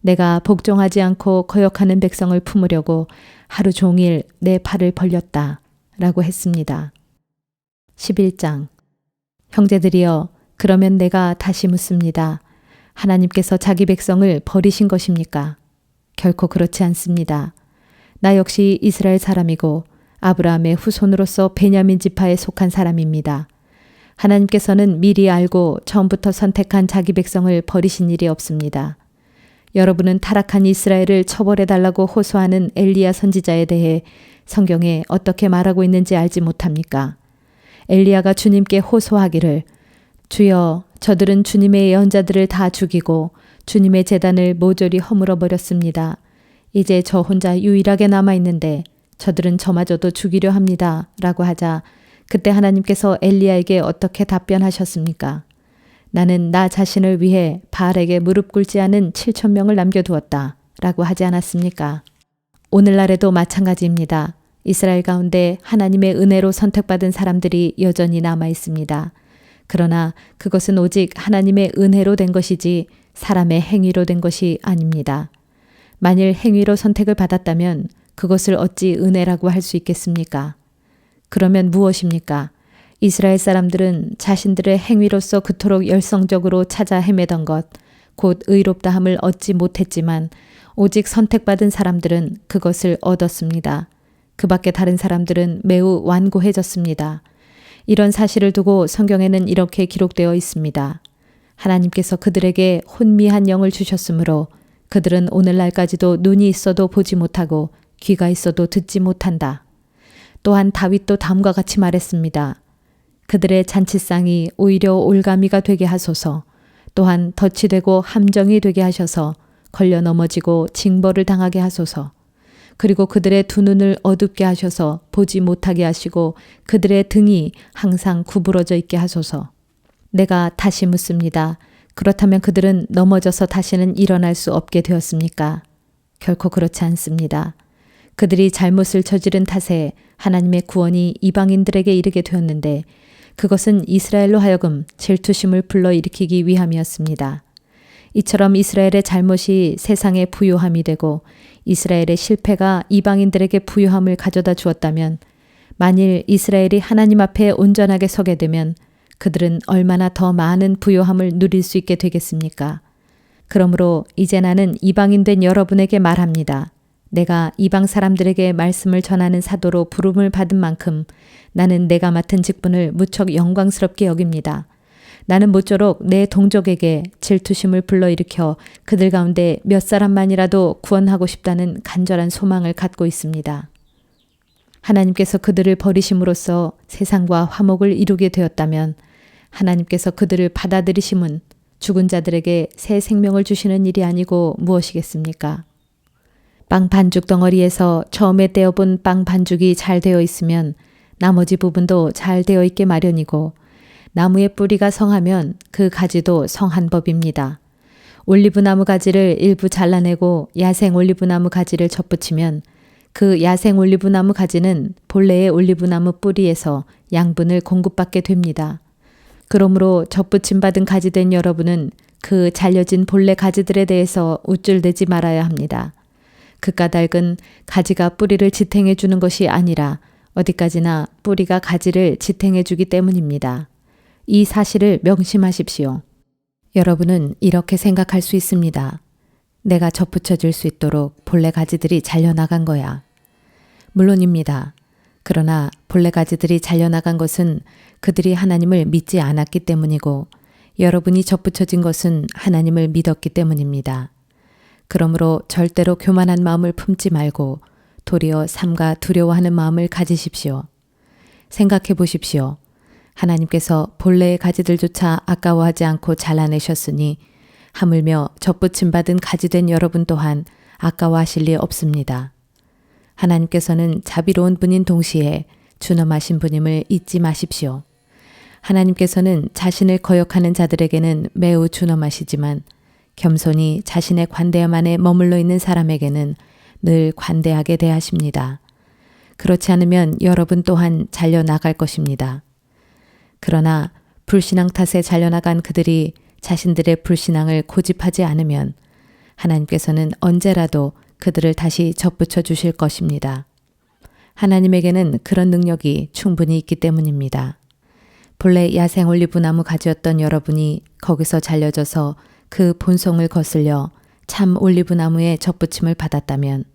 내가 복종하지 않고 거역하는 백성을 품으려고 하루 종일 내 팔을 벌렸다 라고 했습니다. 11장 형제들이여 그러면 내가 다시 묻습니다. 하나님께서 자기 백성을 버리신 것입니까? 결코 그렇지 않습니다. 나 역시 이스라엘 사람이고 아브라함의 후손으로서 베냐민 지파에 속한 사람입니다. 하나님께서는 미리 알고 처음부터 선택한 자기 백성을 버리신 일이 없습니다. 여러분은 타락한 이스라엘을 처벌해달라고 호소하는 엘리야 선지자에 대해 성경에 어떻게 말하고 있는지 알지 못합니까? 엘리야가 주님께 호소하기를 주여 저들은 주님의 예언자들을 다 죽이고 주님의 제단을 모조리 허물어 버렸습니다. 이제 저 혼자 유일하게 남아있는데 저들은 저마저도 죽이려 합니다. 라고 하자 그때 하나님께서 엘리야에게 어떻게 답변하셨습니까? 나는 나 자신을 위해 바알에게 무릎 꿇지 않은 7,000명을 남겨두었다. 라고 하지 않았습니까? 오늘날에도 마찬가지입니다. 이스라엘 가운데 하나님의 은혜로 선택받은 사람들이 여전히 남아 있습니다. 그러나 그것은 오직 하나님의 은혜로 된 것이지 사람의 행위로 된 것이 아닙니다. 만일 행위로 선택을 받았다면 그것을 어찌 은혜라고 할 수 있겠습니까? 그러면 무엇입니까? 이스라엘 사람들은 자신들의 행위로서 그토록 열성적으로 찾아 헤매던 것, 곧 의롭다함을 얻지 못했지만 오직 선택받은 사람들은 그것을 얻었습니다. 그 밖에 다른 사람들은 매우 완고해졌습니다. 이런 사실을 두고 성경에는 이렇게 기록되어 있습니다. 하나님께서 그들에게 혼미한 영을 주셨으므로 그들은 오늘날까지도 눈이 있어도 보지 못하고 귀가 있어도 듣지 못한다. 또한 다윗도 다음과 같이 말했습니다. 그들의 잔치상이 오히려 올가미가 되게 하소서. 또한 덫이 되고 함정이 되게 하셔서 걸려 넘어지고 징벌을 당하게 하소서. 그리고 그들의 두 눈을 어둡게 하셔서 보지 못하게 하시고 그들의 등이 항상 구부러져 있게 하소서. 내가 다시 묻습니다. 그렇다면 그들은 넘어져서 다시는 일어날 수 없게 되었습니까? 결코 그렇지 않습니다. 그들이 잘못을 저지른 탓에 하나님의 구원이 이방인들에게 이르게 되었는데 그것은 이스라엘로 하여금 질투심을 불러일으키기 위함이었습니다. 이처럼 이스라엘의 잘못이 세상의 부요함이 되고 이스라엘의 실패가 이방인들에게 부요함을 가져다 주었다면 만일 이스라엘이 하나님 앞에 온전하게 서게 되면 그들은 얼마나 더 많은 부요함을 누릴 수 있게 되겠습니까? 그러므로 이제 나는 이방인 된 여러분에게 말합니다. 내가 이방 사람들에게 말씀을 전하는 사도로 부름을 받은 만큼 나는 내가 맡은 직분을 무척 영광스럽게 여깁니다. 나는 모쪼록 내 동족에게 질투심을 불러일으켜 그들 가운데 몇 사람만이라도 구원하고 싶다는 간절한 소망을 갖고 있습니다. 하나님께서 그들을 버리심으로써 세상과 화목을 이루게 되었다면 하나님께서 그들을 받아들이심은 죽은 자들에게 새 생명을 주시는 일이 아니고 무엇이겠습니까? 빵 반죽 덩어리에서 처음에 떼어본 빵 반죽이 잘 되어 있으면 나머지 부분도 잘 되어 있게 마련이고 나무의 뿌리가 성하면 그 가지도 성한 법입니다. 올리브나무 가지를 일부 잘라내고 야생 올리브나무 가지를 접붙이면 그 야생 올리브나무 가지는 본래의 올리브나무 뿌리에서 양분을 공급받게 됩니다. 그러므로 접붙임 받은 가지 된 여러분은 그 잘려진 본래 가지들에 대해서 우쭐대지 말아야 합니다. 그 까닭은 가지가 뿌리를 지탱해 주는 것이 아니라 어디까지나 뿌리가 가지를 지탱해 주기 때문입니다. 이 사실을 명심하십시오. 여러분은 이렇게 생각할 수 있습니다. 내가 접붙여질 수 있도록 본래 가지들이 잘려나간 거야. 물론입니다. 그러나 본래 가지들이 잘려나간 것은 그들이 하나님을 믿지 않았기 때문이고 여러분이 접붙여진 것은 하나님을 믿었기 때문입니다. 그러므로 절대로 교만한 마음을 품지 말고 도리어 삼가 두려워하는 마음을 가지십시오. 생각해 보십시오. 하나님께서 본래의 가지들조차 아까워하지 않고 잘라내셨으니 하물며 접붙임 받은 가지된 여러분 또한 아까워하실 리 없습니다. 하나님께서는 자비로운 분인 동시에 준엄하신 분임을 잊지 마십시오. 하나님께서는 자신을 거역하는 자들에게는 매우 준엄하시지만 겸손히 자신의 관대함 안에 머물러 있는 사람에게는 늘 관대하게 대하십니다. 그렇지 않으면 여러분 또한 잘려나갈 것입니다. 그러나 불신앙 탓에 잘려나간 그들이 자신들의 불신앙을 고집하지 않으면 하나님께서는 언제라도 그들을 다시 접붙여 주실 것입니다. 하나님에게는 그런 능력이 충분히 있기 때문입니다. 본래 야생 올리브나무 가지였던 여러분이 거기서 잘려져서 그 본성을 거슬려 참 올리브나무의 접붙임을 받았다면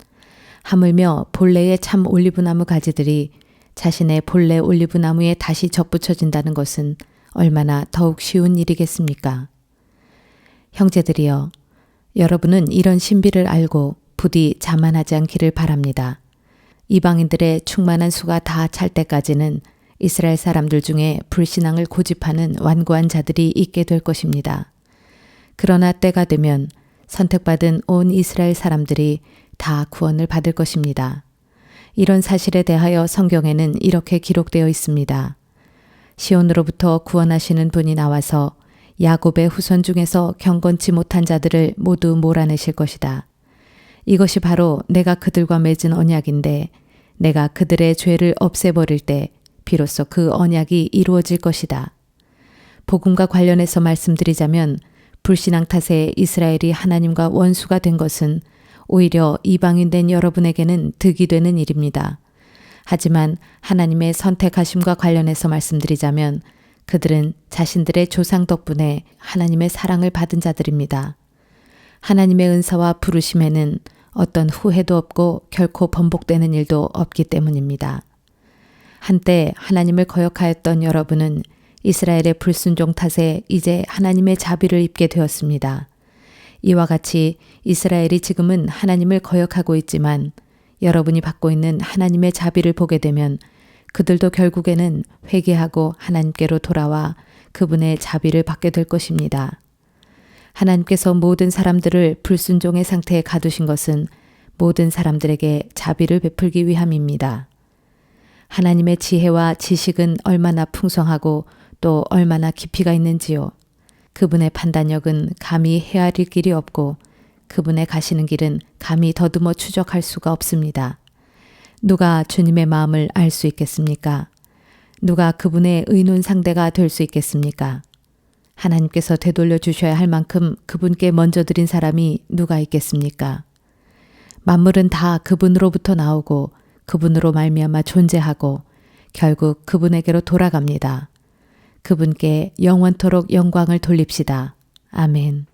하물며 본래의 참 올리브나무 가지들이 자신의 본래 올리브나무에 다시 접붙여진다는 것은 얼마나 더욱 쉬운 일이겠습니까? 형제들이여, 여러분은 이런 신비를 알고 부디 자만하지 않기를 바랍니다. 이방인들의 충만한 수가 다 찰 때까지는 이스라엘 사람들 중에 불신앙을 고집하는 완고한 자들이 있게 될 것입니다. 그러나 때가 되면 선택받은 온 이스라엘 사람들이 다 구원을 받을 것입니다. 이런 사실에 대하여 성경에는 이렇게 기록되어 있습니다. 시온으로부터 구원하시는 분이 나와서 야곱의 후손 중에서 경건치 못한 자들을 모두 몰아내실 것이다. 이것이 바로 내가 그들과 맺은 언약인데 내가 그들의 죄를 없애버릴 때 비로소 그 언약이 이루어질 것이다. 복음과 관련해서 말씀드리자면 불신앙 탓에 이스라엘이 하나님과 원수가 된 것은 오히려 이방인 된 여러분에게는 득이 되는 일입니다. 하지만 하나님의 선택하심과 관련해서 말씀드리자면 그들은 자신들의 조상 덕분에 하나님의 사랑을 받은 자들입니다. 하나님의 은사와 부르심에는 어떤 후회도 없고 결코 번복되는 일도 없기 때문입니다. 한때 하나님을 거역하였던 여러분은 이스라엘의 불순종 탓에 이제 하나님의 자비를 입게 되었습니다. 이와 같이 이스라엘이 지금은 하나님을 거역하고 있지만 여러분이 받고 있는 하나님의 자비를 보게 되면 그들도 결국에는 회개하고 하나님께로 돌아와 그분의 자비를 받게 될 것입니다. 하나님께서 모든 사람들을 불순종의 상태에 가두신 것은 모든 사람들에게 자비를 베풀기 위함입니다. 하나님의 지혜와 지식은 얼마나 풍성하고 또 얼마나 깊이가 있는지요. 그분의 판단력은 감히 헤아릴 길이 없고 그분의 가시는 길은 감히 더듬어 추적할 수가 없습니다. 누가 주님의 마음을 알 수 있겠습니까? 누가 그분의 의논 상대가 될 수 있겠습니까? 하나님께서 되돌려 주셔야 할 만큼 그분께 먼저 드린 사람이 누가 있겠습니까? 만물은 다 그분으로부터 나오고 그분으로 말미암아 존재하고 결국 그분에게로 돌아갑니다. 그분께 영원토록 영광을 돌립시다. 아멘.